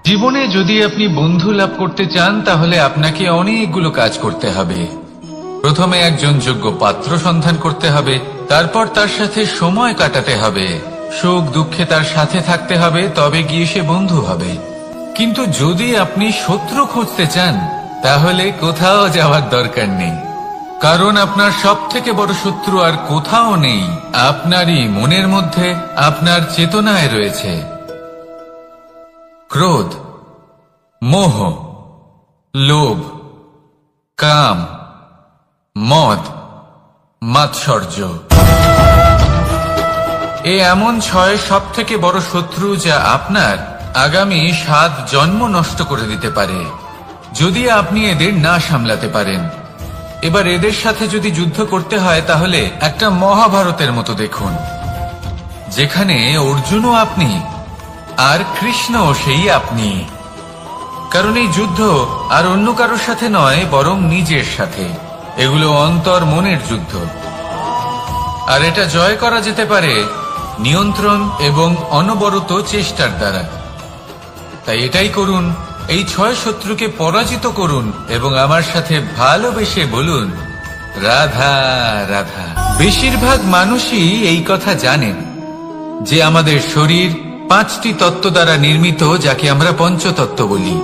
জীবনে যদি আপনি বন্ধু লাভ করতে চান তাহলে আপনাকে অনেকগুলো কাজ করতে হবে। প্রথমে একজন যোগ্য পাত্র সন্ধান করতে হবে, তারপর তার সাথে সময় কাটাতে হবে, সুখ দুঃখে তার সাথে থাকতে হবে, তবে গিয়ে সে বন্ধু হবে। কিন্তু যদি আপনি শত্রু খুঁজতে চান তাহলে কোথাও যাওয়ার দরকার নেই, কারণ আপনার সব থেকে বড় শত্রু আর কোথাও নেই, আপনারই মনের মধ্যে, আপনার চেতনায় রয়েছে। ক্রোধ, মোহ, লোভ, কাম, মদ, মাৎসর্য। এ এমন 6 সব থেকে বড় শত্রু যা আপনার আগামী 7 জন্ম নষ্ট করে দিতে পারে যদি আপনি এদের না সামলাতে পারেন। এবার এদের সাথে যদি যুদ্ধ করতে হয় তাহলে একটা মহাভারতের মতো দেখুন, যেখানে অর্জুনও আপনি আর কৃষ্ণও সেই আপনি। কারণ এই যুদ্ধ আর অন্য কারোর সাথে নয়, বরং নিজের সাথে। এগুলো অন্তর মনের যুদ্ধ, আর এটা জয় করা যেতে পারে নিয়ন্ত্রণ এবং অনবরত চেষ্টার দ্বারা। তাই এটাই করুন, এই 6 শত্রুকে পরাজিত করুন এবং আমার সাথে ভালোবেসে বলুন, রাধা রাধা। বেশিরভাগ মানুষই এই কথা জানেন যে আমাদের শরীর 5টি তত্ত্ব দ্বারা নির্মিত, যাকে আমরা পঞ্চতত্ত্ব বলি: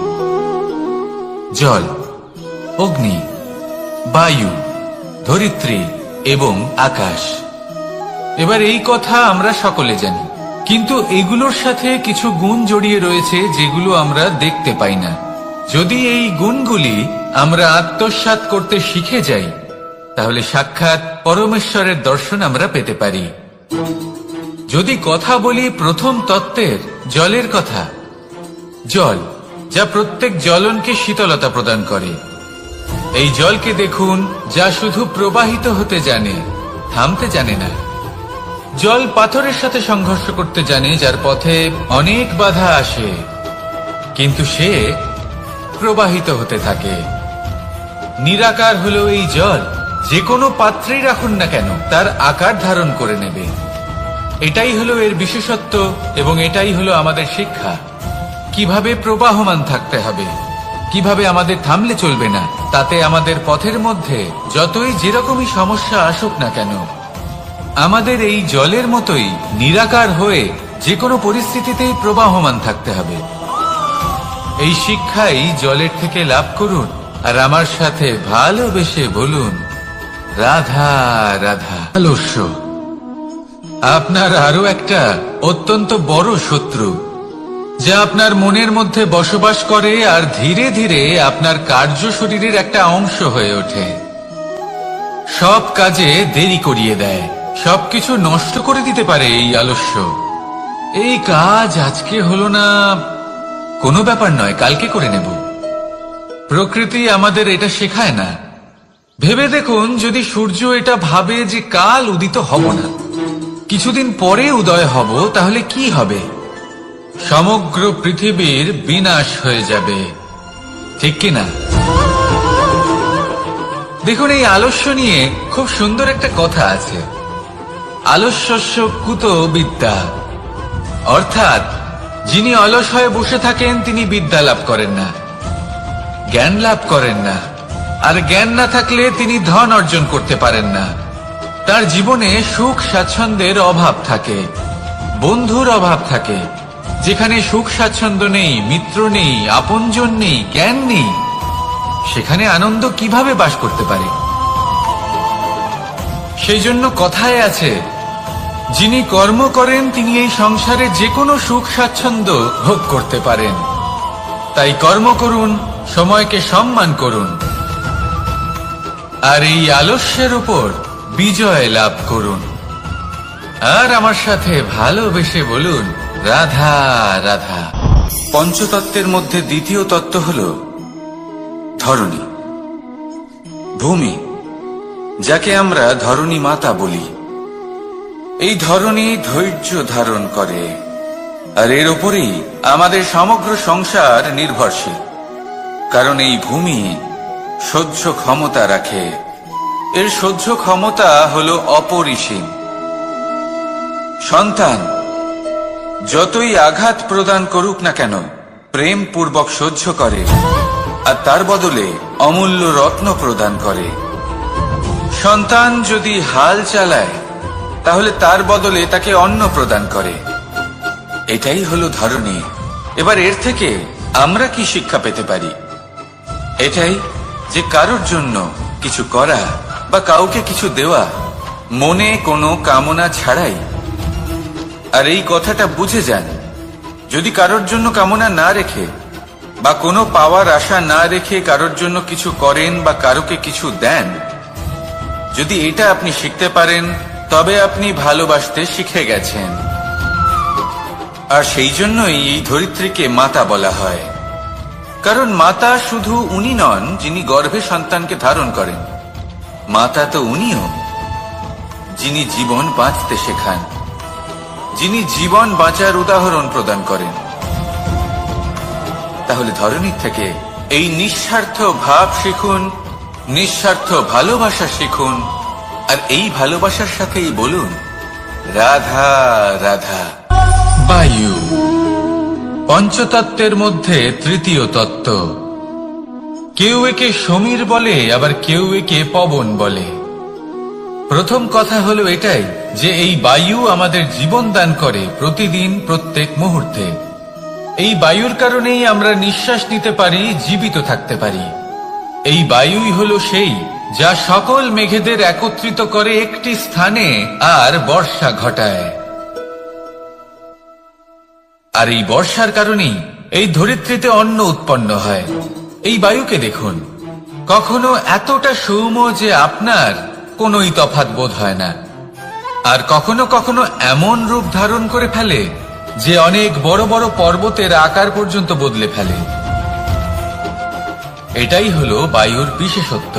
জল, অগ্নি, বায়ু, ধরিত্রী এবং আকাশ। এবার এই কথা আমরা সকলে জানি, কিন্তু এগুলোর সাথে কিছু গুণ জড়িয়ে রয়েছে যেগুলো আমরা দেখতে পাই না। যদি এই গুণগুলি আমরা আত্মসাৎ করতে শিখে যাই তাহলে সাক্ষাৎ পরমেশ্বরের দর্শন আমরা পেতে পারি। যদি কথা বলি প্রথম তত্ত্বের, জলের কথা, জল যা প্রত্যেক জ্বলনকে শীতলতা প্রদান করে। এই জলকে দেখুন, যা শুধু প্রবাহিত হতে জানে, থামতে জানে না। জল পাথরের সাথে সংঘর্ষ করতে জানে, যার পথে অনেক বাধা আসে, কিন্তু সে প্রবাহিত হতে থাকে। নিরাকার হলো এই জল, যে কোনো পাত্রেই রাখুন না কেন তার আকার ধারণ করে নেবে। এটাই হলো এর বিশেষত্ব এবং এটাই হলো আমাদের শিক্ষা। কিভাবে প্রবাহমান থাকতে হবে, কিভাবে আমাদের থামলে চলবে না, তাতে আমাদের পথের মধ্যে যতই যেরকমই সমস্যা আসুক না কেন, আমাদের এই জলের মতোই নিরাকার হয়ে যে কোনো পরিস্থিতিতেই প্রবাহমান থাকতে হবে। এই শিক্ষাই জলের থেকে লাভ করুন আর আমার সাথে ভালোবেসে বলুন, রাধা রাধা। আলস্য আপনার আরো একটা অত্যন্ত বড় শত্রু, যা আপনার মনের মধ্যে বসবাস করে আর ধীরে ধীরে আপনার কার্য শরীরের একটা অংশ হয়ে ওঠে। সব কাজে দেরি করিয়ে দেয়, সবকিছু নষ্ট করে দিতে পারে এই আলস্য। এই কাজ আজকে হলো না, কোনো ব্যাপার নয়, কালকে করে নেব। প্রকৃতি আমাদের এটা শেখায় না। ভেবে দেখুন, যদি সূর্য এটা ভাবে যে কাল উদিত হব না, কিছুদিন পরে উদয় হব, তাহলে কি হবে? সমগ্র পৃথিবীর বিনাশ হয়ে যাবে, ঠিক কিনা? দেখুন, এই আলস্য নিয়ে খুব সুন্দর একটা কথা আছে, আলস্যস্য কুত বিদ্যা। অর্থাৎ যিনি অলস হয়ে বসে থাকেন তিনি বিদ্যা লাভ করেন না, জ্ঞান লাভ করেন না, আর জ্ঞান না থাকলে তিনি ধন অর্জন করতে পারেন না। তার জীবনে সুখ স্বাচ্ছন্দ্যের অভাব থাকে, বন্ধুর অভাব থাকে। যেখানে সুখ স্বাচ্ছন্দ্য নেই, মিত্র নেই, আপনজন নেই, জ্ঞান নেই, সেখানে আনন্দ কিভাবে বাস করতে পারে? সেই জন্য কথায় আছে, যিনি কর্ম করেন তিনি এই সংসারে যে কোনো সুখ স্বাচ্ছন্দ্য ভোগ করতে পারেন। তাই কর্ম করুন, সময়কে সম্মান করুন, আর এই আলস্যের উপর বিজয় লাভ করুন। আর আমার সাথে ভালোবেসে বলুন, রাধা রাধা। পঞ্চতত্ত্বের মধ্যে দ্বিতীয় তত্ত্ব হল ধরণী, ভূমি, যাকে আমরা ধরণী মাতা বলি। এই ধরণী ধৈর্য ধারণ করে, আর এর উপরেই আমাদের সমগ্র সংসার নির্ভরশীল। কারণ এই ভূমি সহ্য ক্ষমতা রাখে, এর সহ্য ক্ষমতা হল অপরিসীম। সন্তান যতই আঘাত প্রদান করুক না কেন, প্রেম পূর্বক সহ্য করে আর তার বদলে অমূল্য রত্ন প্রদান করে। সন্তান যদি হাল চালায় তাহলে তার বদলে তাকে অন্ন প্রদান করে। এটাই হলো ধরনী। এবার এর থেকে আমরা কি শিক্ষা পেতে পারি? এটাই যে কারোর জন্য কিছু করা বা কাউকে কিছু দেওয়া মনে কোনো কামনা ছাড়াই। আর এই কথাটা বুঝে যান, যদি কারোর জন্য কামনা না রেখে বা কোনো পাওয়ার আশা না রেখে কারোর জন্য কিছু করেন বা কারোকে কিছু দেন, যদি এটা আপনি শিখতে পারেন তবে আপনি ভালোবাসতে শিখে গেছেন। আর সেই জন্যই এই ধরিত্রীকে মাতা বলা হয়। কারণ মাতা শুধু উনি নন যিনি গর্ভে সন্তানকে ধারণ করেন, মাতা তো উনিও যিনি জীবন বাঁচতে শেখান, যিনি জীবন বাঁচার উদাহরণ প্রদান করেন। তাহলে ধরনীর থেকে এই নিঃস্বার্থ ভাব শিখুন, নিঃস্বার্থ ভালোবাসা শিখুন, আর এই ভালোবাসার সাথেই বলুন রাধা রাধা। বায়ু পঞ্চতত্ত্বের মধ্যে তৃতীয় তত্ত্ব। কেউ একে সমীর বলে, আবার কেউ একে পবন বলে। প্রথম কথা হলো এটাই যে এই বায়ু আমাদের জীবন দান করে প্রতিদিন, প্রত্যেক মুহূর্তে। এই বায়ুর কারণেই আমরা নিঃশ্বাস নিতে পারি, জীবিত থাকতে পারি। এই বায়ুই হলো সেই যা সকল মেঘেদের একত্রিত করে একটি স্থানে আর বর্ষা ঘটায়। আর এই বর্ষার কারণেই এই ধরিত্রীতে অন্ন উৎপন্ন হয়। এই বায়ুকে দেখুন, কখনো এতটা সৌম্য যে আপনার কোনোই তফাৎ বোধ হয় না, আর কখনো কখনো এমন রূপ ধারণ করে ফেলে যে অনেক বড় বড় পর্বতের আকার পর্যন্ত বদলে ফেলে। এটাই হলো বায়ুর বিশেষত্ব।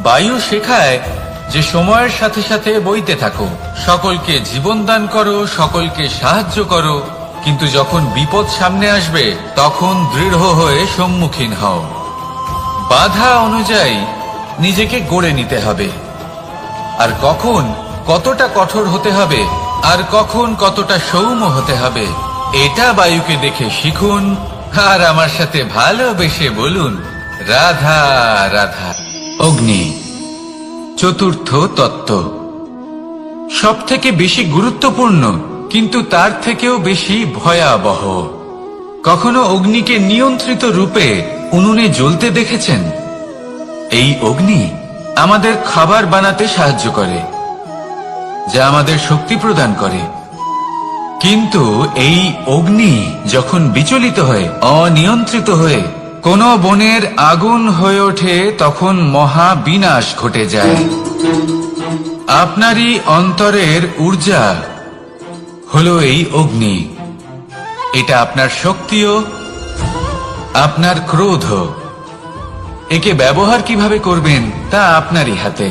বায়ু শেখায় যে সময়ের সাথে সাথে বইতে থাকো, সকলকে জীবন দান করো, সকলকে সাহায্য করো, কিন্তু যখন বিপদ সামনে আসবে তখন দৃঢ় হয়ে সম্মুখীন হও। বাধা অনুযায়ী নিজেকে গড়ে নিতে হবে, আর কখন কতটা কঠোর হতে হবে আর কখন কতটা সৌম্য হতে হবে এটা বায়ুকে দেখে শিখুন, আর আমার সাথে ভালোবেসে বলুন রাধা রাধা। অগ্নি চতুর্থ তত্ত্ব, সব থেকে বেশি গুরুত্বপূর্ণ কিন্তু তার থেকেও বেশি ভয়াবহ। কখনো অগ্নিকে নিয়ন্ত্রিত রূপে উনুনে জ্বলতে দেখেছেন? এই অগ্নি আমাদের খাবার বানাতে সাহায্য করে, যা আমাদের শক্তি প্রদান করে। কিন্তু এই অগ্নি যখন বিচলিত হয়ে, অনিয়ন্ত্রিত হয়ে কোন বনের আগুন হয়ে ওঠে, তখন মহা বিনাশ ঘটে যায়। আপনারই অন্তরের ঊর্জা হলো এই অগ্নি। এটা আপনার শক্তিও, আপনার ক্রোধ। একে ব্যবহার কিভাবে করবেন তা আপনারই হাতে।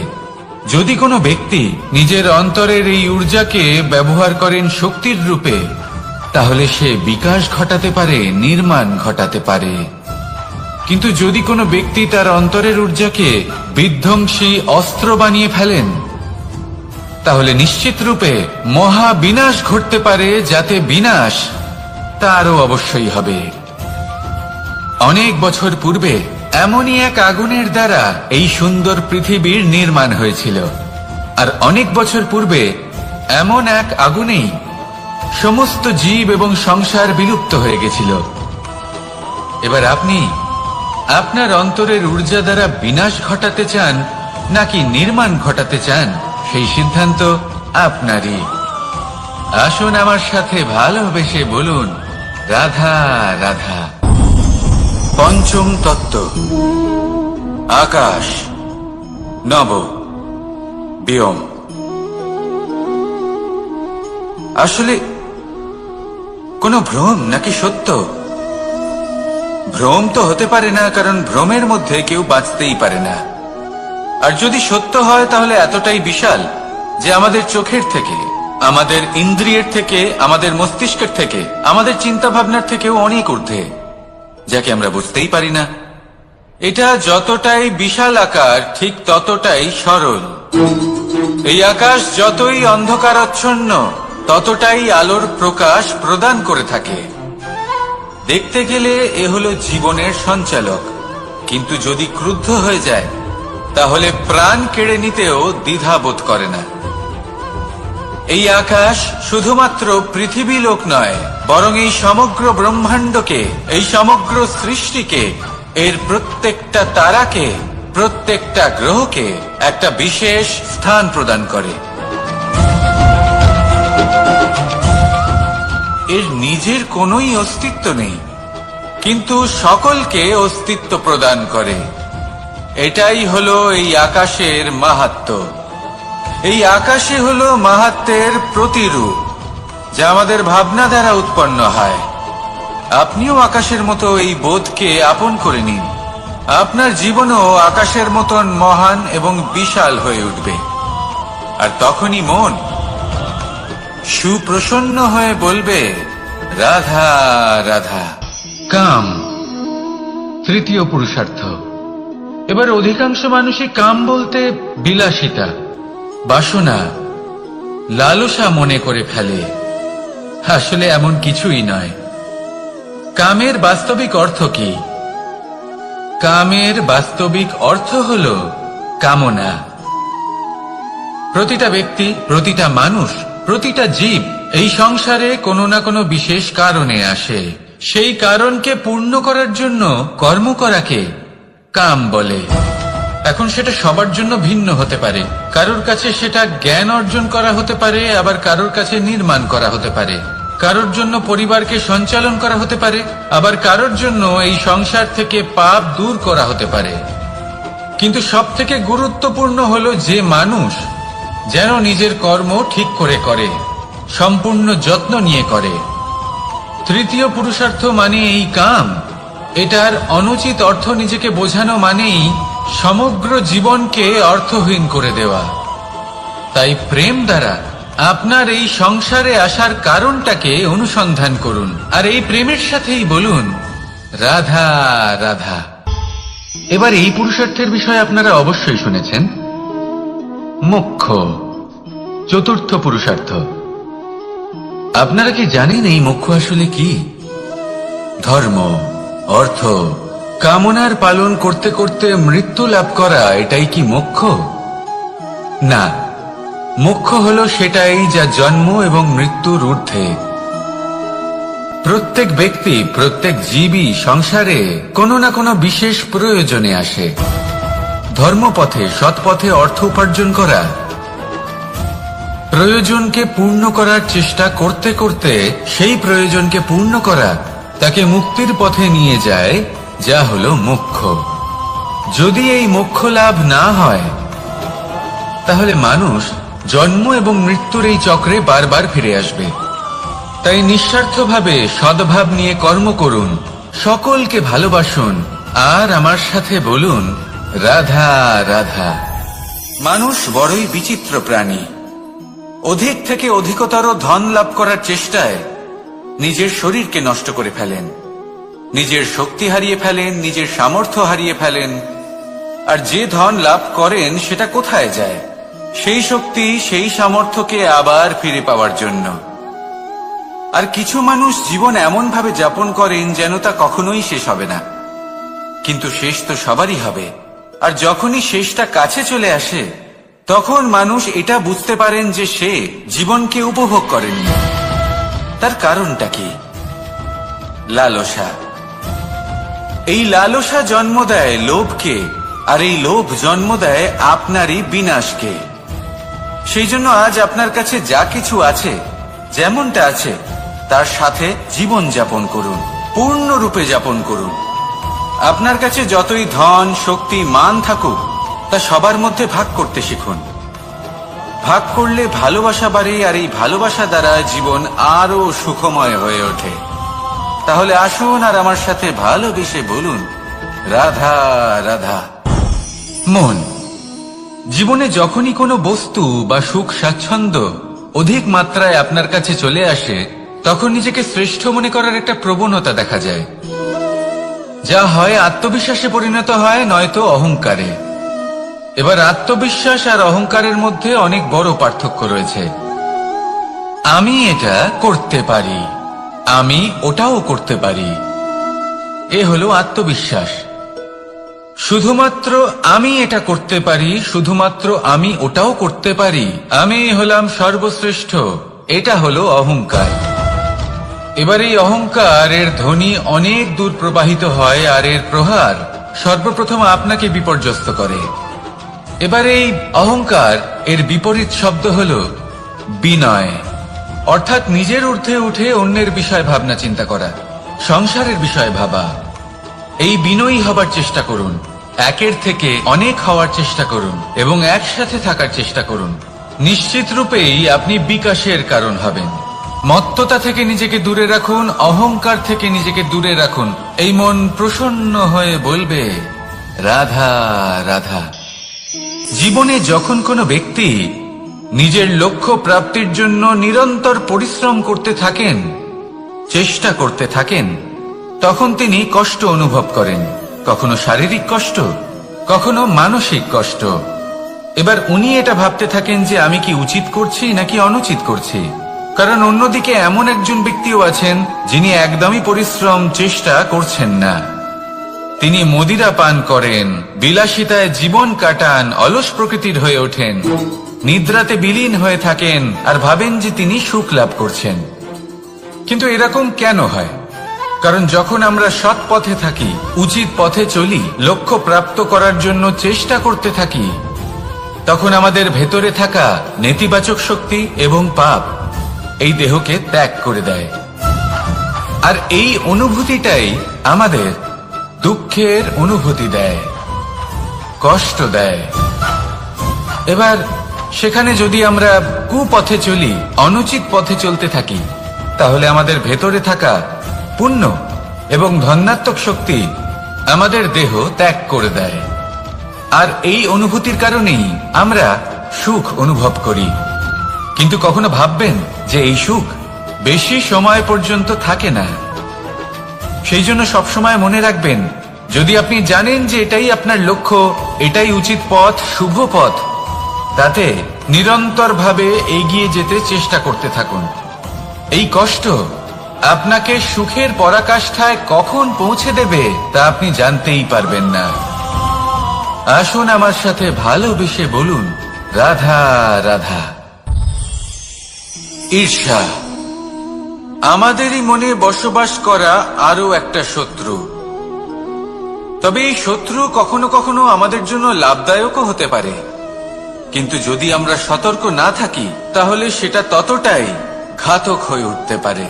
যদি কোনো ব্যক্তি নিজের অন্তরের এই ঊর্জাকে ব্যবহার করেন শক্তির রূপে, তাহলে সে বিকাশ ঘটাতে পারে, নির্মাণ ঘটাতে পারে। কিন্তু যদি কোনো ব্যক্তি তার অন্তরের ঊর্জাকে বিধ্বংসী অস্ত্র বানিয়ে ফেলেন, তাহলে নিশ্চিত রূপে মহা বিনাশ ঘটতে পারে, যাতে বিনাশ তারও অবশ্যই হবে। অনেক বছর পূর্বে এমনই এক আগুনের দ্বারা এই সুন্দর পৃথিবীর নির্মাণ হয়েছিল, আর অনেক বছর পূর্বে এমন এক আগুনেই সমস্ত জীব এবং সংসার বিলুপ্ত হয়ে গেছিল। এবার আপনি আপনার অন্তরের ঊর্জা দ্বারা বিনাশ ঘটাতে চান নাকি নির্মাণ ঘটাতে চান, সেই সিদ্ধান্ত আপনারই। আসুন আমার সাথে ভালোবেসে বলুন রাধা রাধা। পঞ্চম তত্ত্ব, আকাশ নব ব্যোম। আসলে কোনো ভ্রম নাকি সত্য? ভ্রম তো হতে পারে না, কারণ ভ্রমের মধ্যে কেউ বাঁচতেই পারে না। আর যদি সত্য হয় তাহলে এতটাই বিশাল যে আমাদের চোখের থেকে, আমাদের ইন্দ্রিয়ের থেকে, আমাদের মস্তিষ্কের থেকে, আমাদের চিন্তা ভাবনার থেকেও অনেক ঊর্ধ্বে, যাকে আমরা বুঝতেই পারি না। এটা যতটাই বিশাল আকার, ঠিক ততটাই সরল। এই আকাশ যতই অন্ধকারাচ্ছন্ন, ততটাই আলোর প্রকাশ প্রদান করে থাকে। দেখতে গেলে এ হলো জীবনের সঞ্চালক, কিন্তু যদি ক্রুদ্ধ হয়ে যায় তাহলে প্রাণ কেড়ে নিতেও দ্বিধা বোধ করে না। এই আকাশ শুধুমাত্র পৃথিবী লোক নয়, বরং এই সমগ্র ব্রহ্মাণ্ডকে, এই সমগ্র সৃষ্টিকে, এর প্রত্যেকটা তারাকে, প্রত্যেকটা গ্রহকে একটা বিশেষ স্থান প্রদান করে। এর নিজের কোনোই অস্তিত্ব নেই, কিন্তু সকলকে অস্তিত্ব প্রদান করে। এটাই হলো এই আকাশের মাহাত্ম্য। এই আকাশে হলো মাহাত্ম্যের প্রতিরূপ, যা আমাদের ভাবনা দ্বারা উৎপন্ন হয়। আপনিও আকাশের মতো এই বোধকে আপন করে নিন। আপনার জীবনও আকাশের মতন মহান এবং বিশাল হয়ে উঠবে। আর তখনই মন সুপ্রসন্ন হয়ে বলবে, রাধা রাধা। কাম তৃতীয় পুরুষার্থ। এবার অধিকাংশ মানুষই কাম বলতে বিলাসিতা, বাসনা, লালসা মনে করে ফেলে। আসলে এমন কিছুই নয়। কামের বাস্তবিক অর্থ কি? কামের বাস্তবিক অর্থ হল কামনা। প্রতিটা ব্যক্তি, প্রতিটা মানুষ, প্রতিটা জীব এই সংসারে কোনো না কোনো বিশেষ কারণে আসে। সেই কারণকে পূর্ণ করার জন্য কর্ম করাকে কাম বলে। এখন সেটা সবার জন্য ভিন্ন হতে পারে। কারোর কাছে সেটা জ্ঞান অর্জন করা হতে পারে, আবার কারোর কাছে নির্মাণ করা হতে পারে। কারোর জন্য পরিবারকে সঞ্চালন করা হতে পারে, আবার কারোর জন্য এই সংসার থেকে পাপ দূর করা হতে পারে। কিন্তু সবথেকে গুরুত্বপূর্ণ হলো যে মানুষ যেন নিজের কর্ম ঠিক করে করে, সম্পূর্ণ যত্ন নিয়ে করে। তৃতীয় পুরুষার্থ মানে এই কাম। এটার অনুচিত অর্থ নিজেকে বোঝানো মানেই সমগ্র জীবনকে অর্থহীন করে দেওয়া। তাই প্রেম দ্বারা আপনার এই সংসারে আসার কারণটাকে অনুসন্ধান করুন, আর এই প্রেমের সাথেই বলুন, রাধা রাধা। এবার এই পুরুষার্থের বিষয়ে আপনারা অবশ্যই শুনেছেন, মোক্ষ, চতুর্থ পুরুষার্থ। আপনারা কি জানেন এই মোক্ষ আসলে কি? ধর্ম, অর্থ, কামনার পালন করতে করতে মৃত্যু লাভ করা, এটাই কি মোক্ষ? না, মোক্ষ হলো সেটাই যা জন্ম এবং মৃত্যুর ঊর্ধ্বে। প্রত্যেক ব্যক্তি, প্রত্যেক জীবই সংসারে কোনো না কোনো বিশেষ প্রয়োজনে আসে। ধর্মপথে, সৎপথে অর্থ উপার্জন করা, প্রয়োজনকে পূর্ণ করার চেষ্টা করতে করতে সেই প্রয়োজনকে পূর্ণ করা তাকে মুক্তির পথে নিয়ে যায়, যা হলো মোক্ষ। যদি এই মোক্ষ লাভ না হয় তাহলে মানুষ জন্ম এবং মৃত্যুর এই চক্রে বারবার ফিরে আসবে। তাই নিঃস্বার্থভাবে সদ্ভাব নিয়ে কর্ম করুন, সকলকে ভালোবাসুন, আর আমার সাথে বলুন, রাধা রাধা। মানুষ বড়ই বিচিত্র প্রাণী। অধিক থেকে অধিকতর ধন লাভ করার চেষ্টায় নিজের শরীরকে নষ্ট করে ফেলেন, নিজের শক্তি হারিয়ে ফেলেন, নিজের সামর্থ্য হারিয়ে ফেলেন। আর যে ধন লাভ করেন সেটা কোথায় যায়? সেই শক্তি, সেই সামর্থ্যকে আবার ফিরে পাওয়ার জন্য। আর কিছু মানুষ জীবন এমন ভাবে যাপন করেন যেন তা কখনোই শেষ হবে না, কিন্তু শেষ তো সবারই হবে। আর যখনই শেষটা কাছে চলে আসে তখন মানুষ এটা বুঝতে পারেন যে সে জীবনকে উপভোগ করেননি। তার কারণটা কি? লালসা। এই লালসা জন্ম দেয় লোভকে, আর এই লোভ জন্ম দেয় আপনারই বিনাশকে। সেই জন্য আজ আপনার কাছে যা কিছু আছে, যেমনটা আছে, তার সাথে জীবন যাপন করুন, পূর্ণরূপে যাপন করুন। আপনার কাছে যতই ধন, শক্তি, মান থাকুক, তা সবার মধ্যে ভাগ করতে শিখুন। ভাগ করলে ভালোবাসা বাড়ে, আর এই ভালোবাসা দ্বারা জীবন আরো সুখময় হয়ে ওঠে। তাহলে আসুন আর আমার সাথে ভালোবেসে বলুন, রাধা রাধা। মন। জীবনে যখনই কোনো বস্তু বা সুখ স্বাচ্ছন্দ্য অধিক মাত্রায় আপনার কাছে চলে আসে, তখন নিজেকে শ্রেষ্ঠ মনে করার একটা প্রবণতা দেখা যায়, যা হয় আত্মবিশ্বাসে পরিণত হয়, নয়তো অহংকারে। এবার আত্মবিশ্বাস আর অহংকারের মধ্যে অনেক বড় পার্থক্য রয়েছে। আমি এটা করতে পারি, আমি ওটাও করতে পারি, এ হলো আত্মবিশ্বাস। শুধুমাত্র আমি এটা করতে পারি, শুধুমাত্র আমি ওটাও করতে পারি, আমি হলাম সর্বশ্রেষ্ঠ, এটা হলো অহংকার। এবার এই অহংকার এর ধ্বনি অনেক দূর প্রবাহিত হয়, আর এর প্রহার সর্বপ্রথম আপনাকে বিপর্যস্ত করে। এবার এই অহংকার এর বিপরীত শব্দ হলো বিনয়, অর্থাৎ নিজের ঊর্ধ্বে উঠে অন্যের বিষয় ভাবনা চিন্তা করা, সংসারের বিষয় ভাবা। এই বিনয়ী হবার চেষ্টা করুন, একের থেকে অনেক হওয়ার চেষ্টা করুন এবং একসাথে থাকার চেষ্টা করুন। নিশ্চিত রূপেই আপনি বিকাশের কারণ হবেন। মত্ততা থেকে নিজেকে দূরে রাখুন, অহংকার থেকে নিজেকে দূরে রাখুন। এই মন প্রসন্ন হয়ে বলবে রাধা রাধা। জীবনে যখন কোনো ব্যক্তি নিজের লক্ষ্য প্রাপ্তির জন্য নিরন্তর পরিশ্রম করতে থাকেন, চেষ্টা করতে থাকেন, তখন তিনি কষ্ট অনুভব করেন, কখনো শারীরিক কষ্ট, কখনো মানসিক কষ্ট। এবার উনি এটা ভাবতে থাকেন যে আমি কি উচিত করছি নাকি অনুচিত করছি, কারণ অন্যদিকে এমন একজন ব্যক্তিও আছেন যিনি একদমই পরিশ্রম চেষ্টা করছেন না। তিনি মদিরা পান করেন, বিলাসিতায় জীবন কাটান, অলস প্রকৃতির হয়ে ওঠেন, নিদ্রাতে বিলীন হয়ে থাকেন আর ভাবেন যে তিনি সুখ লাভ করছেন। কিন্তু এরকম কেন হয়? কারণ যখন আমরা সৎ পথে থাকি, উচিত পথে চলি, লক্ষ্য প্রাপ্ত করার জন্য চেষ্টা করতে থাকি, তখন আমাদের ভেতরে থাকা নেতিবাচক শক্তি এবং পাপ এই দেহকে ত্যাগ করে দেয়। আর এই অনুভূতিটাই আমাদের দুঃখের অনুভূতি দেয়, কষ্ট দেয়। এবার সেখানে যদি আমরা কুপথে চলি, অনুচিত পথে চলতে থাকি, তাহলে আমাদের ভেতরে থাকা পুণ্য এবং ধনাত্মক শক্তি আমাদের দেহ ত্যাগ করে দেয়। আর এই অনুভূতির কারণেই আমরা সুখ অনুভব করি। কিন্তু কখনো ভাববেন যে এই সুখ বেশি সময় পর্যন্ত থাকে না। সেই জন্য সবসময় মনে রাখবেন, যদি আপনি জানেন যে এটাই আপনার লক্ষ্য, এটাই উচিত পথ, শুভ পথ, তাতে নিরন্তরভাবে এগিয়ে যেতে চেষ্টা করতে থাকুন। এই কষ্ট আপনাকে সুখের পরাকাষ্ঠায় কখন পৌঁছে দেবে তা আপনি জানতেই পারবেন না। আসুন আমার সাথে ভালোবেসে বলুন রাধা রাধা। ঈর্ষা আমাদেরই মনে বসবাস করা আরো একটা শত্রু। তবে এই শত্রু কখনো কখনো আমাদের জন্য লাভদায়কও হতে পারে, কিন্তু যদি আমরা সতর্ক না থাকি তাহলে সেটা ততটাই ঘাতক হয়ে উঠতে পারে।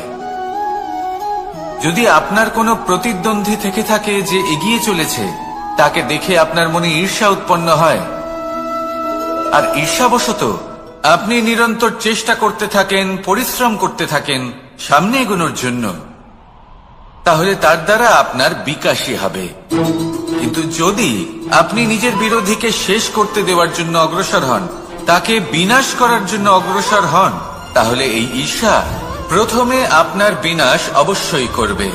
যদি আপনার কোনো প্রতিদ্বন্দ্বী থেকে থাকে যে এগিয়ে চলেছে, তাকে দেখে আপনার মনে ঈর্ষা উৎপন্ন হয়, আর ঈর্ষাবশত আপনি নিরন্তর চেষ্টা করতে থাকেন, পরিশ্রম করতে থাকেন সামনে এগোনোর জন্য, তাহলে তার দ্বারা আপনার বিকাশই হবে। কিন্তু যদি আপনি নিজের বিরোধীকে শেষ করতে দেওয়ার জন্য অগ্রসর হন, তাকে বিনাশ করার জন্য অগ্রসর হন, তাহলে এই ঈর্ষা প্রথমে আপনার বিনাশ অবশ্যই করবে।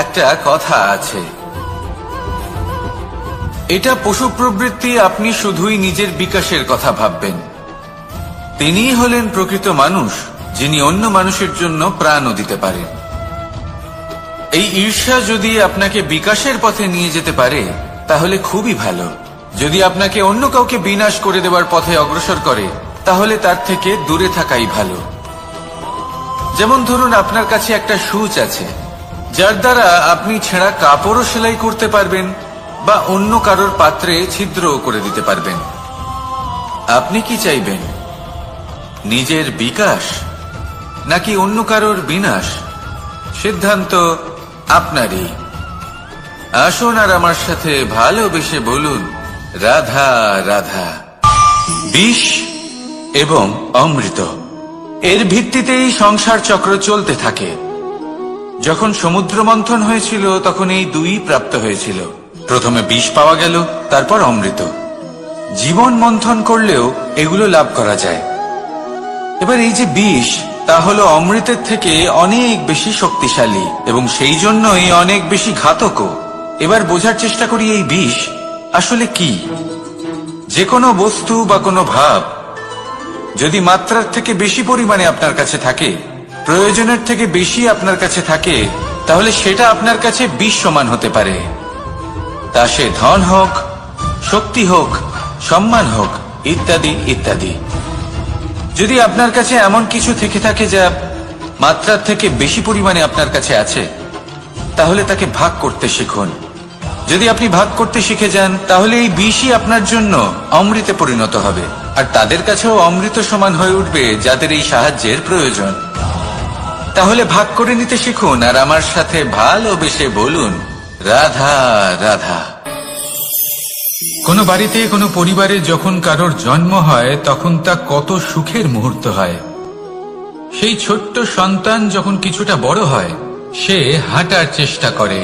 একটা কথা আছে, এটা পশু প্রবৃত্তি, আপনি শুধুই নিজের বিকাশের কথা ভাববেন। তিনিই হলেন প্রকৃত মানুষ, যিনি অন্য মানুষের জন্য প্রাণও দিতে পারেন। এই ঈর্ষা যদি আপনাকে বিকাশের পথে নিয়ে যেতে পারে তাহলে খুবই ভালো। যদি আপনাকে অন্য কাউকে বিনাশ করে দেওয়ার পথে অগ্রসর করে, তাহলে তার থেকে দূরে থাকাই ভালো। যেমন ধরুন, আপনার কাছে একটা সূচ আছে, যার দ্বারা আপনি ছেঁড়া কাপড়ও সেলাই করতে পারবেন বা অন্য কারোর পাত্রে ছিদ্রও করে দিতে পারবেন। আপনি কি চাইবেন, নিজের বিকাশ নাকি অন্য কারোর বিনাশ? সিদ্ধান্ত আপনারই। আসুন আর আমার সাথে ভালোবেসে বলুন রাধা রাধা। বিষ এবং অমৃত, এর ভিত্তিতেই সংসার চক্র চলতে থাকে। যখন সমুদ্র মন্থন হয়েছিল তখন এই দুই প্রাপ্ত হয়েছিল। প্রথমে বিষ পাওয়া গেল, তারপর অমৃত। জীবন মন্থন করলেও এগুলো লাভ করা যায়। এবার এই যে বিষ, তা হলো অমৃতের থেকে অনেক বেশি শক্তিশালী এবং সেই জন্যই অনেক বেশি ঘাতকও। এবার বোঝার চেষ্টা করি এই বিষ আসলে কি। যে কোনো বস্তু বা কোনো ভাব যদি মাত্রার থেকে বেশি পরিমাণে আপনার কাছে থাকে, প্রয়োজনের থেকে বেশি আপনার কাছে থাকে, তাহলে সেটা আপনার কাছে বিষ সমান হতে পারে। তা সে ধন হোক, শক্তি হোক, সম্মান হোক, ইত্যাদি ইত্যাদি। যদি আপনার কাছে এমন কিছু থেকে থাকে যা মাত্রার থেকে বেশি পরিমাণে আপনার কাছে আছে, তাহলে তাকে ভাগ করতে শিখুন। যদি আপনি ভাগ করতে শিখে যান, তাহলে এই বিষই আপনার জন্য অমৃতে পরিণত হবে, আর তাদের কাছেও অমৃত সমান হয়ে উঠবে যাদের এই সাহায্যের প্রয়োজন। তাহলে ভাগ করে নিতে শিখুন, আর আমার সাথে ভালোবেসে বলুন, রাধা রাধা। কোনো বাড়িতে, কোনো পরিবারে যখন কারোর জন্ম হয়, তখন তা কত সুখের মুহূর্ত হয়। সেই ছোট্ট সন্তান যখন কিছুটা বড় হয়, সে হাঁটার চেষ্টা করে,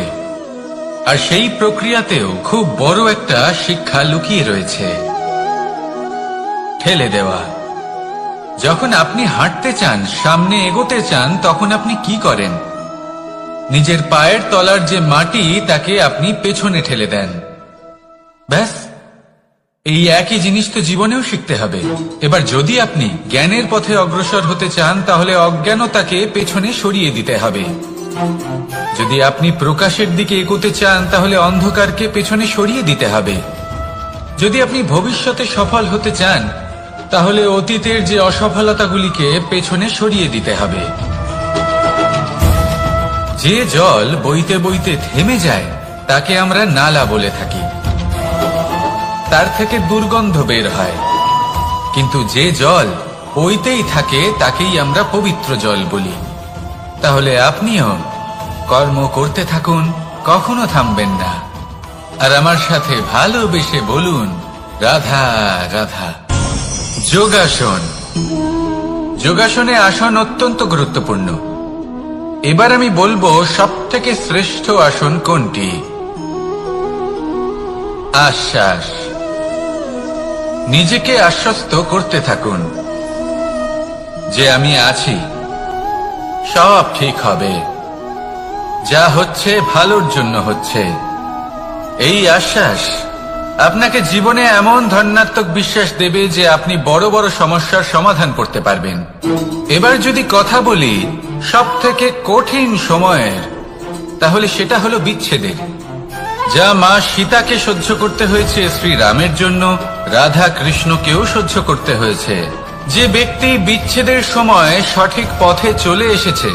আর সেই প্রক্রিয়াতেও খুব বড় একটা শিক্ষা লুকিয়ে রয়েছে, ঠেলে দেওয়া। যখন আপনি হাঁটতে চান, সামনে এগোতে চান, তখন আপনি কি করেন? নিজের পায়ের তলার যে মাটি, তাকে আপনি পেছনে ঠেলে দেন। ব্যাস, এই একই জিনিস তো জীবনেও শিখতে হবে। এবার যদি আপনি জ্ঞানের পথে অগ্রসর হতে চান, তাহলে অজ্ঞানতাকে পেছনে সরিয়ে দিতে হবে। যদি আপনি প্রকাশের দিকে এগোতে চান, তাহলে অন্ধকারকে পেছনে সরিয়ে দিতে হবে। যদি আপনি ভবিষ্যতে সফল হতে চান, তাহলে অতীতের যে অসফলতাগুলিকে পেছনে সরিয়ে দিতে হবে। যে জল বইতে বইতে থেমে যায়, তাকে আমরা নালা বলে থাকি, তার থেকে দুর্গন্ধ বের হয়। কিন্তু যে জল বইতেই থাকে, তাকেই আমরা পবিত্র জল বলি। তাহলে আপনিও কর্ম করতে থাকুন, কখনো থামবেন না, আর আমার সাথে ভালোবেসে বলুন, রাধা রাধা। যোগাসন। যোগাসনে আসন অত্যন্ত গুরুত্বপূর্ণ। এবার আমি বলবো সবথেকে শ্রেষ্ঠ আসন কোনটি। আশ্বাস। নিজেকে আশ্বস্ত করতে থাকুন যে আমি আছি, সব ঠিক হবে, যা হচ্ছে ভালোর জন্য হচ্ছে। এই আশ্বাস আপনাকে জীবনে এমন ধনাত্মক বিশ্বাস দেবে যে আপনি বড় বড় সমস্যার সমাধান করতে পারবেন। এবার যদি কথা বলি সবথেকে কঠিন সময়ের, তাহলে সেটা হলো বিচ্ছেদের। যা মা সীতাকে সহ্য করতে হয়েছে শ্রীরামের জন্য, রাধা কৃষ্ণকেও সহ্য করতে হয়েছে। যে ব্যক্তি বিচ্ছেদের সময় সঠিক পথে চলে এসেছে,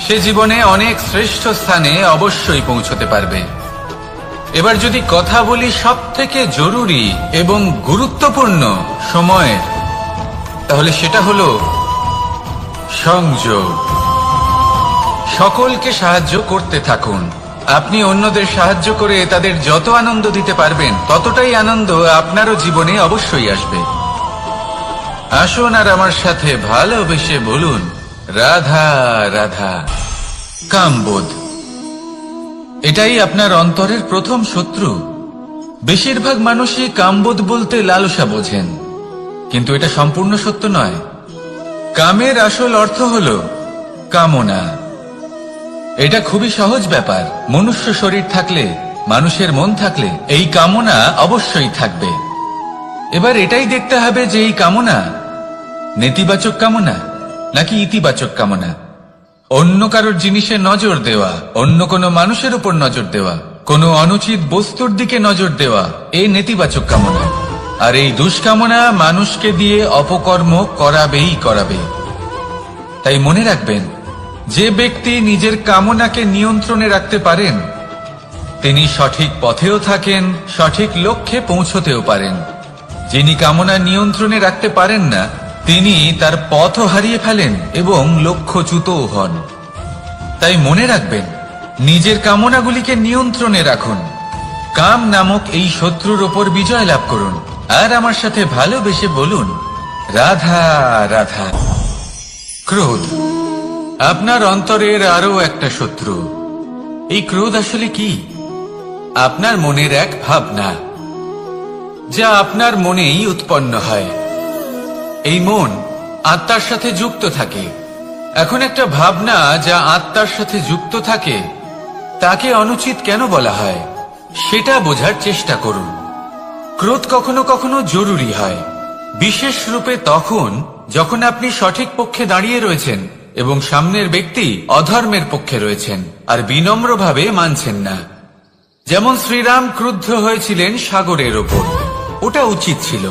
সে জীবনে অনেক শ্রেষ্ঠ স্থানে অবশ্যই পৌঁছতে পারবে। এবার যদি কথা বলি সবথেকে জরুরি এবং গুরুত্বপূর্ণ সময়, তাহলে সেটা হলো সংযোগ। সকলকে সাহায্য করতে থাকুন। আপনি অন্যদের সাহায্য করে তাদের যত আনন্দ দিতে পারবেন, ততটাই আনন্দ আপনারও জীবনে অবশ্যই আসবে। আসুন আর আমার সাথে ভালোবেসে বলুন, রাধা রাধা। কামবোধ, এটাই আপনার অন্তরের প্রথম শত্রু। বেশিরভাগ মানুষই কামবোধ বলতে লালসা বোঝেন, কিন্তু এটা সম্পূর্ণ সত্য নয়। কামের আসল অর্থ হল কামনা। এটা খুবই সহজ ব্যাপার। মনুষ্য শরীর থাকলে, মানুষের মন থাকলে এই কামনা অবশ্যই থাকবে। এবার এটাই দেখতে হবে যে এই কামনা নেতিবাচক কামনা নাকি ইতিবাচক কামনা। অন্য কারোর জিনিসে নজর দেওয়া, অন্য কোনো মানুষের উপর নজর দেওয়া, কোনো অনুচিত বস্তুর দিকে নজর দেওয়া, এই নেতিবাচক কামনা। আর এই দুষ্কামনা মানুষকে দিয়ে অপকর্ম করাবেই করাবে। তাই মনে রাখবেন, যে ব্যক্তি নিজের কামনাকে নিয়ন্ত্রণে রাখতে পারেন, তিনি সঠিক পথেও থাকেন, সঠিক লক্ষ্যে পৌঁছতেও পারেন। যিনি কামনা নিয়ন্ত্রণে রাখতে পারেন না, তিনি তার পথও হারিয়ে ফেলেন এবং লক্ষ্যচ্যুতও হন। তাই মনে রাখবেন, নিজের কামনাগুলিকে নিয়ন্ত্রণে রাখুন। কাম নামক এই শত্রুর ওপর বিজয় লাভ করুন, আর আমার সাথে ভালোবেসে বলুন, রাধা রাধা। ক্রোধ, আপনার অন্তরের আরো একটা শত্রু। এই ক্রোধ আসলে কি? আপনার মনের এক ভাবনা, যা আপনার মনেই উৎপন্ন হয়। এই মন আত্মার সাথে যুক্ত থাকে। এখন একটা ভাবনা যা আত্মার সাথে যুক্ত থাকে, তাকে অনুচিত কেন বলা হয় সেটা বোঝার চেষ্টা করুন। ক্রোধ কখনো কখনো জরুরি হয়, বিশেষ রূপে তখন যখন আপনি সঠিক পক্ষে দাঁড়িয়ে রয়েছেন এবং সামনের ব্যক্তি অধর্মের পক্ষে রয়েছেন আর বিনম্রভাবে মানছেন না। যেমন শ্রীরাম ক্রুদ্ধ হয়েছিলেন সাগরের ওপর, ওটা উচিত ছিল,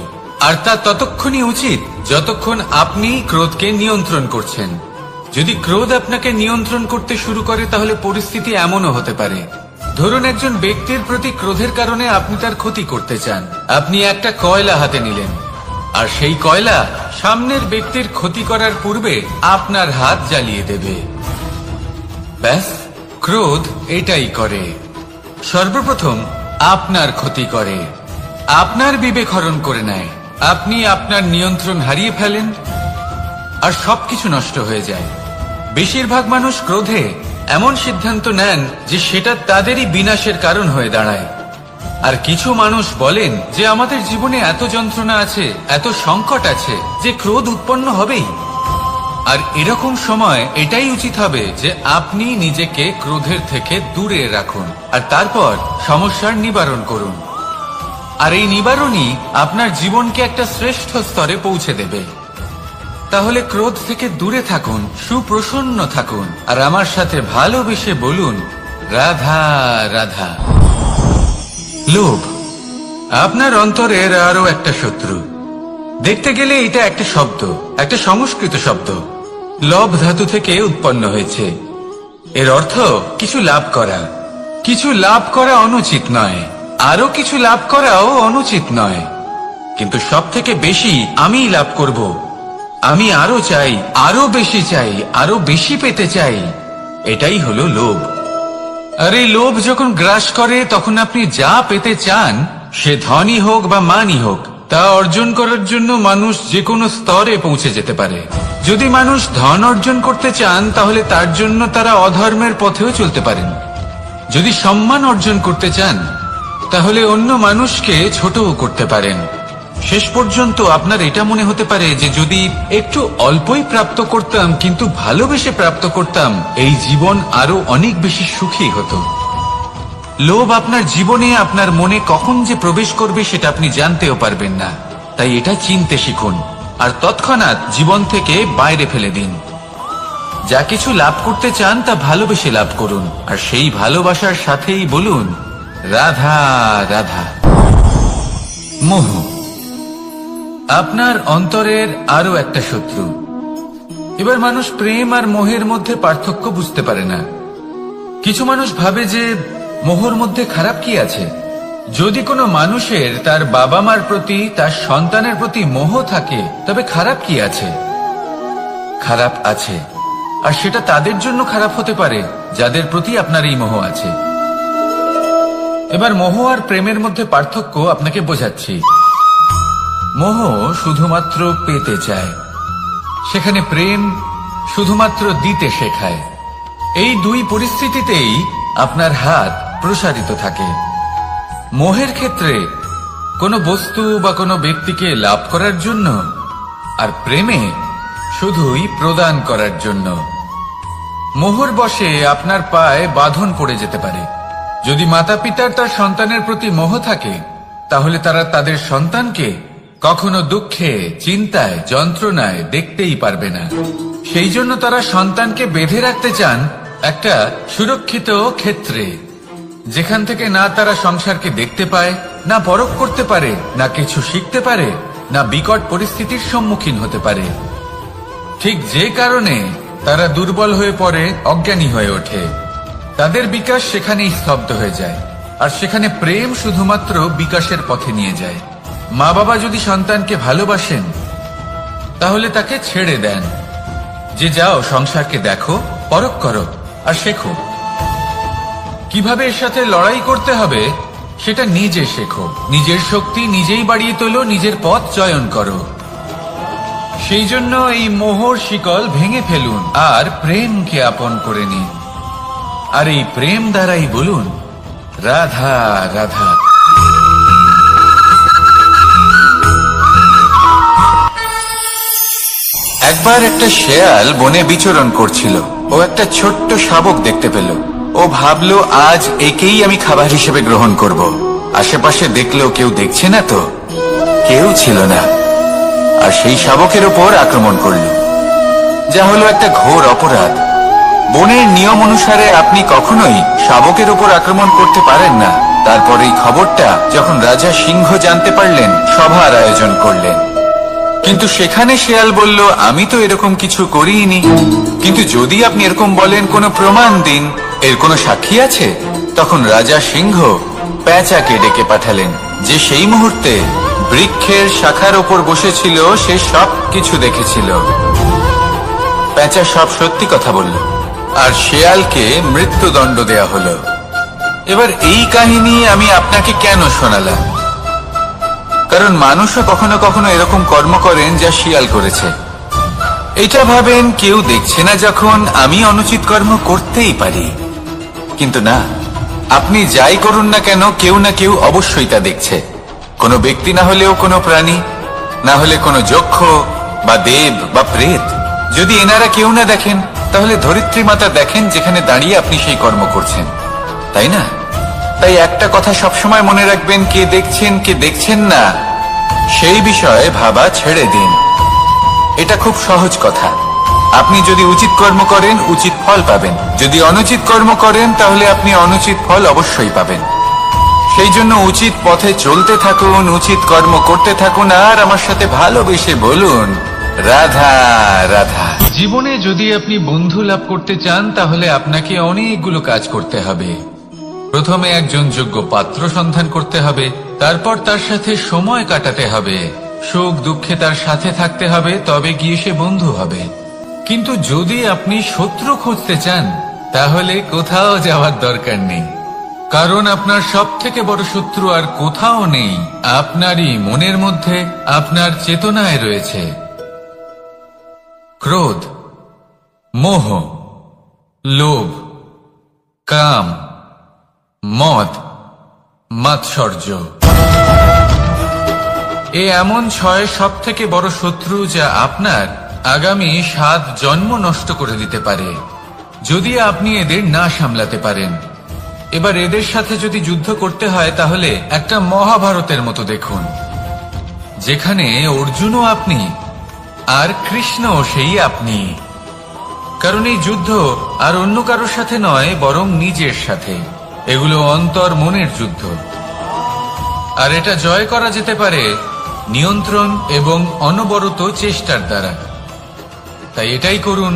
আর তা ততক্ষণই উচিত যতক্ষণ আপনি ক্রোধকে নিয়ন্ত্রণ করছেন। যদি ক্রোধ আপনাকে নিয়ন্ত্রণ করতে শুরু করে তাহলে পরিস্থিতি এমনও হতে পারে, ধরুন একজন ব্যক্তির প্রতি ক্রোধের কারণে আপনি তার ক্ষতি করতে চান। আপনি একটা কয়লা হাতে নিলেন, আর সেই কয়লা সামনের ব্যক্তির ক্ষতি করার পূর্বে আপনার হাত জ্বালিয়ে দেবে। ব্যাস, ক্রোধ এটাই করে, সর্বপ্রথম আপনার ক্ষতি করে, আপনার বিবেক হরণ করে নেয়, আপনি আপনার নিয়ন্ত্রণ হারিয়ে ফেলেন আর সবকিছু নষ্ট হয়ে যায়। বেশিরভাগ মানুষ ক্রোধে এমন সিদ্ধান্ত নেন যে সেটা তাদেরই বিনাশের কারণ হয়ে দাঁড়ায়। আর কিছু মানুষ বলেন যে আমাদের জীবনে এত যন্ত্রণা আছে, এত সংকট আছে যে ক্রোধ উৎপন্ন হবেই। আর এরকম সময় এটাই উচিত হবে যে আপনি নিজেকে ক্রোধের থেকে দূরে রাখুন আর তারপর সমস্যার নিবারণ করুন। আর এই নিবারণই আপনার জীবনকে একটা শ্রেষ্ঠ স্তরে পৌঁছে দেবে। তাহলে ক্রোধ থেকে দূরে থাকুন, সুপ্রসন্ন থাকুন, আর আমার সাথে ভালোবেসে বলুন রাধা রাধা। লোভ আপনার অন্তরের আরো একটা শত্রু। দেখতে গেলে এটা একটা শব্দ, একটা সংস্কৃত শব্দ, লব ধাতু থেকে উৎপন্ন হয়েছে। এর অর্থ কিছু লাভ করা। কিছু লাভ করা অনুচিত নয়, আরো কিছু লাভ করাও অনুচিত নয়, কিন্তু সব থেকে বেশি আমিই লাভ করব, আমি আরো চাই, আরো বেশি চাই, আরো বেশি পেতে চাই, এটাই হলো লোভ। আর এই লোভ যখন গ্রাস করে তখন আপনি যা পেতে চান, সে ধনই হোক বা মানই হোক, তা অর্জন করার জন্য মানুষ যে কোনো স্তরে পৌঁছে যেতে পারে। যদি মানুষ ধন অর্জন করতে চান তাহলে তার জন্য তারা অধর্মের পথেও চলতে পারেন। যদি সম্মান অর্জন করতে চান তাহলে অন্য মানুষকে ছোটও করতে পারেন। শেষ পর্যন্ত আপনার এটা মনে হতে পারে যে যদি একটু অল্পই প্রাপ্ত করতাম, কিন্তু ভালোবেসে প্রাপ্ত করতাম, এই জীবন আরো অনেক বেশি সুখী হতো। লোভ আপনার জীবনে, আপনার মনে কখন যে প্রবেশ করবে সেটা আপনি জানতেও পারবেন না। তাই এটা চিনতে শিখুন আর তৎক্ষণাৎ জীবন থেকে বাইরে ফেলে দিন। যা কিছু লাভ করতে চান তা ভালোবেসে লাভ করুন, আর সেই ভালোবাসার সাথেই বলুন রাধা রাধা। মোহ আপনার অন্তরের আরো একটা শত্রু। এবার মানুষ প্রেম আর মোহের মধ্যে পার্থক্য বুঝতে পারে না। কিছু মানুষ ভাবে যে মোহর মধ্যে খারাপ কি আছে। যদি কোনো মানুষের তার বাবা মার প্রতি, তার সন্তানের প্রতি মোহ থাকে, তবে খারাপ কি আছে? খারাপ আছে, আর সেটা তাদের জন্য খারাপ হতে পারে যাদের প্রতি আপনার এই মোহ আছে। এবার মোহ আর প্রেমের মধ্যে পার্থক্য আপনাকে বোঝাচ্ছি। মোহ শুধুমাত্র পেতে চায়, সেখানে প্রেম শুধুমাত্র দিতে শেখায়। এই দুই পরিস্থিতিতেই আপনার হাত প্রসারিত থাকে। মোহের ক্ষেত্রে কোনো বস্তু বা কোনো ব্যক্তিকে লাভ করার জন্য, আর প্রেমে শুধুই প্রদান করার জন্য। মোহর বশে আপনার পায়ে বাঁধন পড়ে যেতে পারে। যদি মাতা পিতার তার সন্তানের প্রতি মোহ থাকে তাহলে তারা তাদের সন্তানকে কখনো দুঃখে, চিন্তায়, যন্ত্রণায় দেখতেই পারবে না। সেই জন্য তারা সন্তানকে বেঁধে রাখতে চান একটা সুরক্ষিত ক্ষেত্রে, যেখান থেকে না তারা সংসারকে দেখতে পায়, না পরখ করতে পারে, না কিছু শিখতে পারে, না বিকট পরিস্থিতির সম্মুখীন হতে পারে। ঠিক যে কারণে তারা দুর্বল হয়ে পড়ে, অজ্ঞানী হয়ে ওঠে। তাদের বিকাশ সেখানেই স্তব্ধ হয়ে যায়, আর সেখানে প্রেম শুধুমাত্র বিকাশের পথে নিয়ে যায়। মা বাবা যদি সন্তানকে ভালোবাসেন তাহলে তাকে ছেড়ে দেন যে যাও সংসারকে দেখো, পরখ করো আর শেখো। কিভাবে এর সাথে লড়াই করতে হবে সেটা নিজে শেখো। নিজের শক্তি নিজেই বাড়িয়ে তোলো, নিজের পথ চয়ন করো। সেই জন্য এই মোহর শিকল ভেঙে ফেলুন আর প্রেমকে আপন করে নিন। আর এই প্রেম দ্বারাই বলুন রাধা রাধা। একবার একটা শেয়াল বনে বিচরণ করছিল। ও একটা ছোট্ট শাবক দেখতে পেল। ও ভাবলো আজ একেই আমি খাবার হিসেবে গ্রহণ করব। আশেপাশে দেখলো কেউ দেখছে না তো, কেউ ছিল না, আর সেই শাবকের ওপর আক্রমণ করল। যা হলো একটা ঘোর অপরাধ। বনের নিয়ম অনুসারে আপনি কখনোই শাবকের উপর আক্রমণ করতে পারেন না। তারপর এই খবরটা যখন রাজা সিংহ জানতে পারলেন, সভার আয়োজন করলেন। কিন্তু সেখানে শেয়াল বলল, আমি তো এরকম কিছু করিনি। কিন্তু যদি আপনি এরকম বলেন, কোনো প্রমাণ দিন, এর কোনো সাক্ষী আছে? তখন রাজা সিংহ পেঁচাকে ডেকে পাঠালেন, যে সেই মুহূর্তে বৃক্ষের শাখার ওপর বসেছিল। সে সব কিছু দেখেছিল। পেঁচা সব সত্যি কথা বলল, আর শেয়ালকে মৃত্যুদণ্ড দেয়া হলো। এবার এই কাহিনী আমি আপনাকে কেন শোনালাম? কারণ মানুষও কখনো কখনো এরকম কর্ম করেন যা শিয়াল করেছে। এটা ভাবেন কেউ দেখছে না, যখন আমি অনুচিত কর্ম করতেই পারি। কিন্তু না, আপনি যাই করুন না কেন, কেউ না কেউ অবশ্যই তা দেখছে। কোনো ব্যক্তি না হলেও কোনো প্রাণী, না হলে কোনো যক্ষ বা দেব বা প্রেত। যদি এনারা কেউ না দেখেন, তাহলে ধরিত্রী মাতা দেখেন, যেখানে দাঁড়িয়ে আপনি সেই কর্ম করছেন, তাই না? তাই একটা কথা সবসময় মনে রাখবেন, কে দেখছেন কে দেখছেন না সেই বিষয়ে ভাবা ছেড়ে দিন। এটা খুব সহজ কথা। আপনি যদি উচিত কর্ম করেন, উচিত ফল পাবেন। যদি অনুচিত কর্ম করেন, তাহলে আপনি অনুচিত ফল অবশ্যই পাবেন। সেই জন্য উচিত পথে চলতে থাকুন, উচিত কর্ম করতে থাকুন, আর আমার সাথে ভালোবেসে বলুন, রাধা রাধা। জীবনে যদি আপনি বন্ধু লাভ করতে চান, তাহলে আপনাকে অনেকগুলো কাজ করতে হবে। প্রথমে একজন যোগ্য পাত্র সন্ধান করতে হবে, তারপর তার সাথে সময় কাটাতে হবে, সুখ দুঃখে তার সাথে থাকতে হবে, তবে গিয়ে সে বন্ধু হবে। কিন্তু যদি আপনি শত্রু খুঁজতে চান, তাহলে কোথাও যাওয়ার দরকার নেই। কারণ আপনার সব থেকে বড় শত্রু আর কোথাও নেই, আপনারই মনের মধ্যে, আপনার চেতনায় রয়েছে। ক্রোধ, মোহ, লোভ, কাম, মদ, মাৎসর্য। এ এমন 6 সব থেকে বড় শত্রু, যা আপনার আগামী 7 জন্ম নষ্ট করে দিতে পারে, যদি আপনি এদের না সামলাতে পারেন। এবার এদের সাথে যদি যুদ্ধ করতে হয়, তাহলে একটা মহাভারতের মতো দেখুন, যেখানে অর্জুনও আপনি আর কৃষ্ণও সেই আপনি। কারণ এই যুদ্ধ আর অন্য কারোর সাথে নয়, বরং নিজের সাথে। এগুলো অন্তর মনের যুদ্ধ, আর এটা জয় করা যেতে পারে নিয়ন্ত্রণ এবং অনবরত চেষ্টার দ্বারা। তাই এটাই করুন,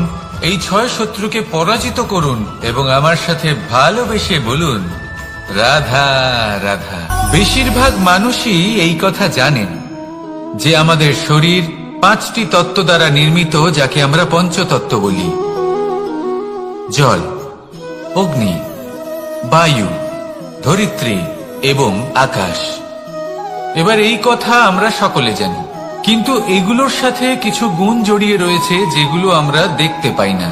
এই 6 শত্রুকে পরাজিত করুন এবং আমার সাথে ভালোবেসে বলুন, রাধা রাধা। বেশিরভাগ মানুষই এই কথা জানেন যে আমাদের শরীর 5টি তত্ত্ব দ্বারা নির্মিত, যাকে আমরা পঞ্চতত্ত্ব বলি: জল, অগ্নি, বায়ু, ধরিত্রী এবং আকাশ। এবার এই কথা আমরা সকলে জানি, কিন্তু এগুলোর সাথে কিছু গুণ জড়িয়ে রয়েছে, যেগুলো আমরা দেখতে পাই না।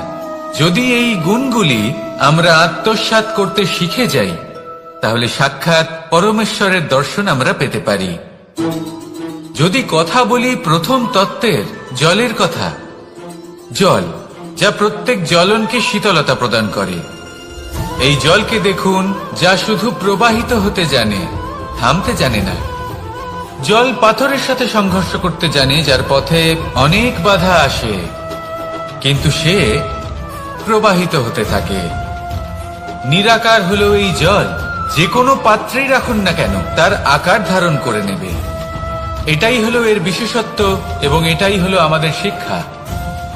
যদি এই গুণগুলি আমরা আত্মসাৎ করতে শিখে যাই, তাহলে সাক্ষাৎ পরমেশ্বরের দর্শন আমরা পেতে পারি। যদি কথা বলি প্রথম তত্ত্বের, জলের কথা, জল যা প্রত্যেক জ্বলনকে শীতলতা প্রদান করে। এই জলকে দেখুন, যা শুধু প্রবাহিত হতে জানে, থামতে জানে না। জল পাথরের সাথে সংঘর্ষ করতে জানে, যার পথে অনেক বাধা আসে, কিন্তু সে প্রবাহিত হতে থাকে। নিরাকার হলো এই জল, যে কোনো পাত্রেই রাখুন না কেন, তার আকার ধারণ করে নেবে। এটাই হলো এর বিশেষত্ব, এবং এটাই হলো আমাদের শিক্ষা।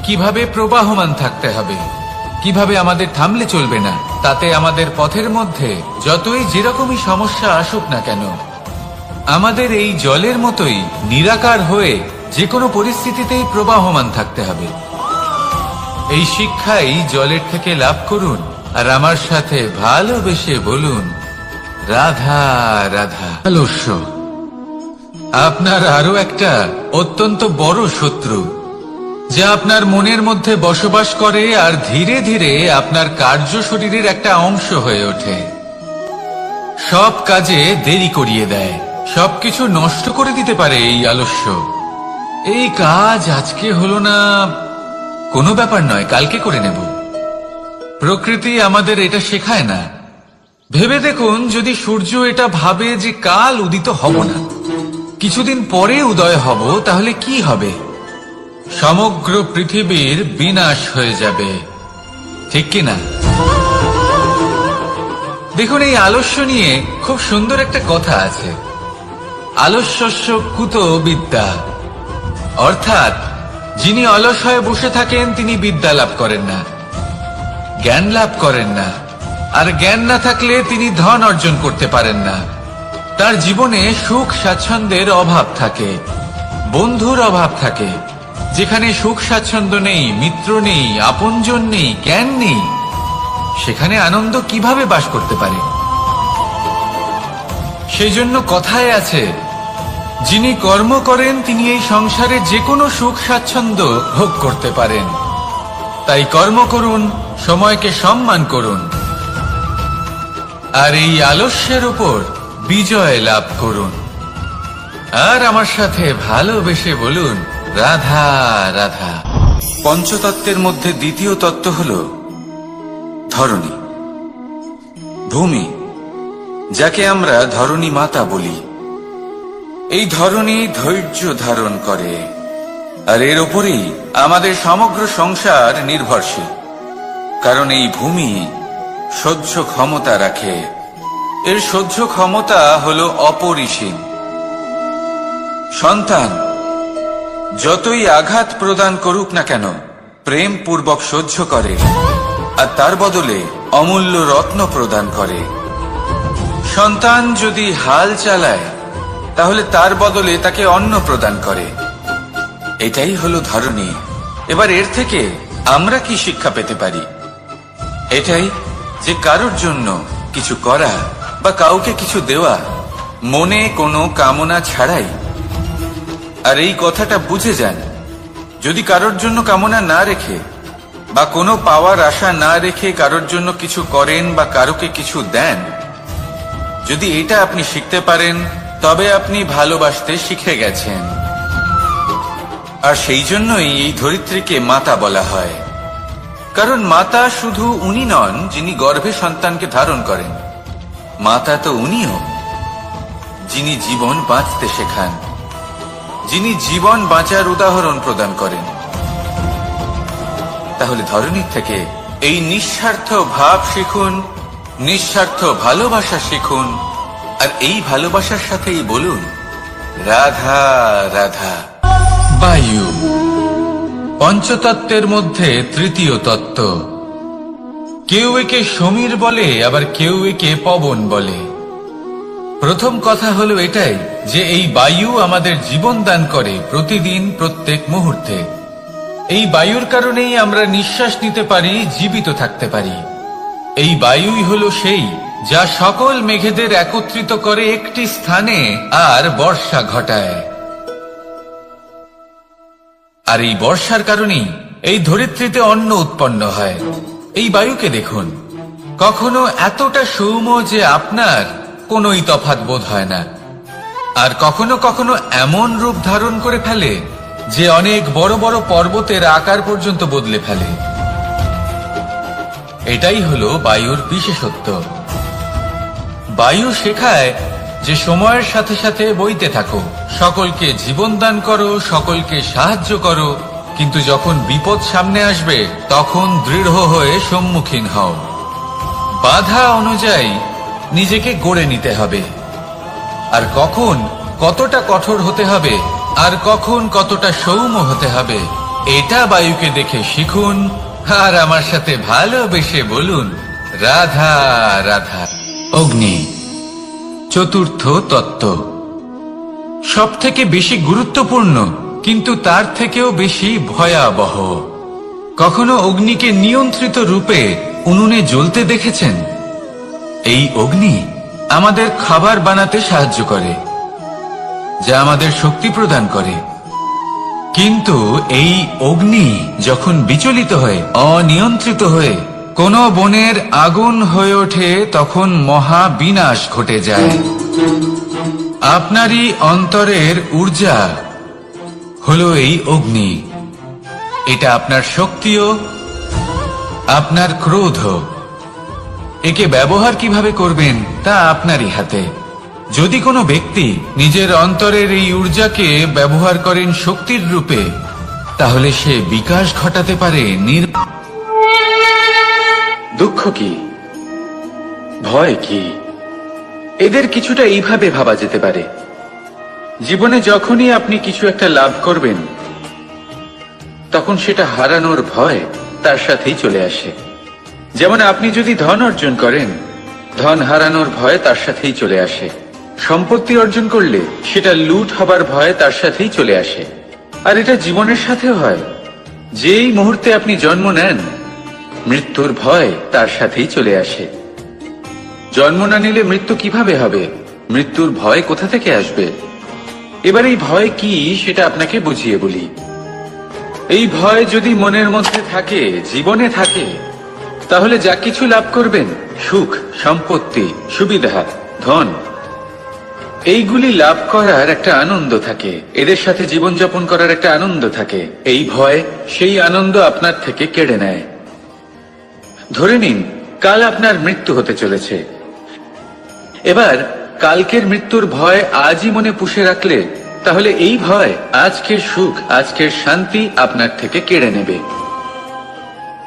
কিভাবে প্রবাহমান থাকতে হবে, কিভাবে আমাদের থামলে চলবে না, তাতে আমাদের পথের মধ্যে যতই যেরকমই সমস্যা আসুক না কেন, আমাদের এই জলের মতোই নিরাকার হয়ে যে কোনো পরিস্থিতিতেই প্রবাহমান থাকতে হবে। এই শিক্ষাই জলের থেকে লাভ করুন, আর আমার সাথে ভালোবেসে বলুন, রাধা রাধা। আলস্য আপনার আরো একটা অত্যন্ত বড় শত্রু, যা আপনার মনের মধ্যে বসবাস করে আর ধীরে ধীরে আপনার কার্য শরীরের একটা অংশ হয়ে ওঠে। সব কাজে দেরি করিয়ে দেয়, সবকিছু নষ্ট করে দিতে পারে এই আলস্য। এই কাজ আজকে হলো না, কোনো ব্যাপার নয়, কালকে করে নেব। প্রকৃতি আমাদের এটা শেখায় না। ভেবে দেখুন, যদি সূর্য এটা ভাবে যে কাল উদিত হব না, কিছুদিন পরে উদয় হব, তাহলে কি হবে? সমগ্র পৃথিবীর বিনাশ হয়ে যাবে, ঠিক কিনা? দেখুন, এই আলস্য নিয়ে খুব সুন্দর একটা কথা আছে, আলস্যস্য কুত বিদ্যা। অর্থাৎ যিনি অলস হয়ে বসে থাকেন তিনি বিদ্যা লাভ করেন না, জ্ঞান লাভ করেন না, আর জ্ঞান না থাকলে তিনি ধন অর্জন করতে পারেন না। তার জীবনে সুখ স্বাচ্ছন্দ্যের অভাব থাকে, বন্ধুর অভাব থাকে। যেখানে সুখ স্বাচ্ছন্দ্য নেই, মিত্র নেই, আপনজন নেই, জ্ঞান নেই, সেখানে আনন্দ কিভাবে বাস করতে পারে? সেই জন্য কথায় আছে, যিনি কর্ম করেন তিনি এই সংসারে যে কোনো সুখ স্বাচ্ছন্দ্য ভোগ করতে পারেন। তাই কর্ম করুন, সময়কে সম্মান করুন, আর এই আলস্যের উপর বিজয় লাভ করুন। আর আমার সাথে ভালোবেসে বলুন, রাধা রাধা। পঞ্চতত্ত্বের মধ্যে দ্বিতীয় তত্ত্ব হল ধরণী, ভূমি, যাকে আমরা ধরণী মাতা বলি। এই ধরণী ধৈর্য ধারণ করে, আর এর উপরেই আমাদের সমগ্র সংসার নির্ভরশীল। কারণ এই ভূমি সহ্য ক্ষমতা রাখে, এর সহ্য ক্ষমতা হল অপরিসীম। সন্তান যতই আঘাত প্রদান করুক না কেন, প্রেম পূর্বক সহ্য করে, আর তার বদলে অমূল্য রত্ন প্রদান করে। সন্তান যদি হাল চালায়, তাহলে তার বদলে তাকে অন্ন প্রদান করে। এটাই হলো ধরণী। এবার এর থেকে আমরা কি শিক্ষা পেতে পারি? এটাই যে কারোর জন্য কিছু করা বা কাউকে কিছু দেওয়া মনে কোনো কামনা ছাড়াই। আর এই কথাটা বুঝে যান, যদি কারোর জন্য কামনা না রেখে বা কোনো পাওয়ার আশা না রেখে কারোর জন্য কিছু করেন বা কারোকে কিছু দেন, যদি এটা আপনি শিখতে পারেন, তবে আপনি ভালোবাসতে শিখে গেছেন। আর সেই জন্যই এই ধরিত্রীকে মাতা বলা হয়। কারণ মাতা শুধু উনি নন যিনি গর্ভে সন্তানকে ধারণ করেন, মাতা তো উনিও যিনি জীবন বাঁচতে শেখান, যিনি জীবন বাঁচার উদাহরণ প্রদান করেন। তাহলে ধরণীর থেকে এই নিঃস্বার্থ ভাব শিখুন, নিঃস্বার্থ ভালোবাসা শিখুন, আর এই ভালোবাসার সাথেই বলুন, রাধা রাধা। বায়ু পঞ্চতত্ত্বের মধ্যে তৃতীয় তত্ত্ব। কেউ একে সমীর বলে, আবার কেউ একে পবন বলে। প্রথম কথা হলো এটাই যে এই বায়ু আমাদের জীবন দান করে প্রতিদিন, প্রত্যেক মুহূর্তে। এই বায়ুর কারণেই আমরা নিঃশ্বাস নিতে পারি, জীবিত থাকতে পারি। এই বায়ুই হলো সেই যা সকল মেঘেদের একত্রিত করে একটি স্থানে আর বর্ষা ঘটায়। আর এই বর্ষার কারণেই এই ধরিত্রীতে অন্ন উৎপন্ন হয়। এই বায়ুকে দেখুন, কখনো এতটা সৌম্য যে আপনার কোনোই তফাৎ বোধ হয় না, আর কখনো কখনো এমন রূপ ধারণ করে ফেলে যে অনেক বড় বড় পর্বতের আকার পর্যন্ত বদলে ফেলে। এটাই হলো বায়ুর বিশেষত্ব। বায়ু শেখায় যে সময়ের সাথে সাথে বইতে থাকো, সকলকে জীবন দান করো, সকলকে সাহায্য করো, কিন্তু যখন বিপদ সামনে আসবে তখন দৃঢ় হয়ে সম্মুখীন হও। বাধা অনুযায়ী নিজেকে গড়ে নিতে হবে, আর কখন কতটা কঠোর হতে হবে আর কখন কতটা সৌম্য হতে হবে, এটা বায়ুকে দেখে শিখুন। আর আমার সাথে ভালোবেসে বলুন, রাধা রাধা। অগ্নি চতুর্থ তত্ত্ব, সব থেকে বেশি গুরুত্বপূর্ণ কিন্তু তার থেকেও বেশি ভয়াবহ। কখনো অগ্নিকে নিয়ন্ত্রিত রূপে উনুনে জ্বলতে দেখেছেন? এই অগ্নি আমাদের খাবার বানাতে সাহায্য করে, যা আমাদের শক্তি প্রদান করে। কিন্তু এই অগ্নি যখন বিচলিত হয়ে, অনিয়ন্ত্রিত হয়ে কোন বনের আগুন হয়ে ওঠে, তখন মহা বিনাশ ঘটে যায়। আপনারই অন্তরের ঊর্জা হলো এই অগ্নি। এটা আপনার শক্তিও, আপনার ক্রোধ। একে ব্যবহার কিভাবে করবেন তা আপনারই হাতে। যদি কোনো ব্যক্তি নিজের অন্তরের এই ঊর্জাকে ব্যবহার করেন শক্তির রূপে, তাহলে সে বিকাশ ঘটাতে পারে দুঃখ কি, ভয় কি, এদের কিছুটা এইভাবে ভাবা যেতে পারে। জীবনে যখনই আপনি কিছু একটা লাভ করবেন, তখন সেটা হারানোর ভয় তার সাথেই চলে আসে। যেমন আপনি যদি ধন অর্জন করেন, ধন হারানোর ভয় তার সাথেই চলে আসে। সম্পত্তি অর্জন করলে সেটা লুট হবার ভয় তার সাথেই চলে আসে। আর এটা জীবনের সাথেও হয়। যেই মুহূর্তে আপনি জন্ম নেন, মৃত্যুর ভয় তার সাথেই চলে আসে। জন্ম না নিলে মৃত্যু কিভাবে হবে? মৃত্যুর ভয় কোথা থেকে আসবে? এবার এই ভয় কি সেটা আপনাকে বুঝিয়ে বলি। এই ভয় যদি মনের মধ্যে থাকে, জীবনে থাকে, তাহলে যা কিছু লাভ করবেন, সুখ, সম্পত্তি, সুবিধা, ধন, এইগুলি লাভ করার একটা আনন্দ থাকে, এদের সাথে জীবনযাপন করার একটা আনন্দ থাকে। এই ভয় সেই আনন্দ আপনার থেকে কেড়ে নেয়। ধরে নিন কাল আপনার মৃত্যু হতে চলেছে। এবার কালকের মৃত্যুর ভয় আজই মনে পুষে রাখলে, তাহলে এই ভয় আজকের সুখ, আজকের শান্তি আপনার থেকে কেড়ে নেবে।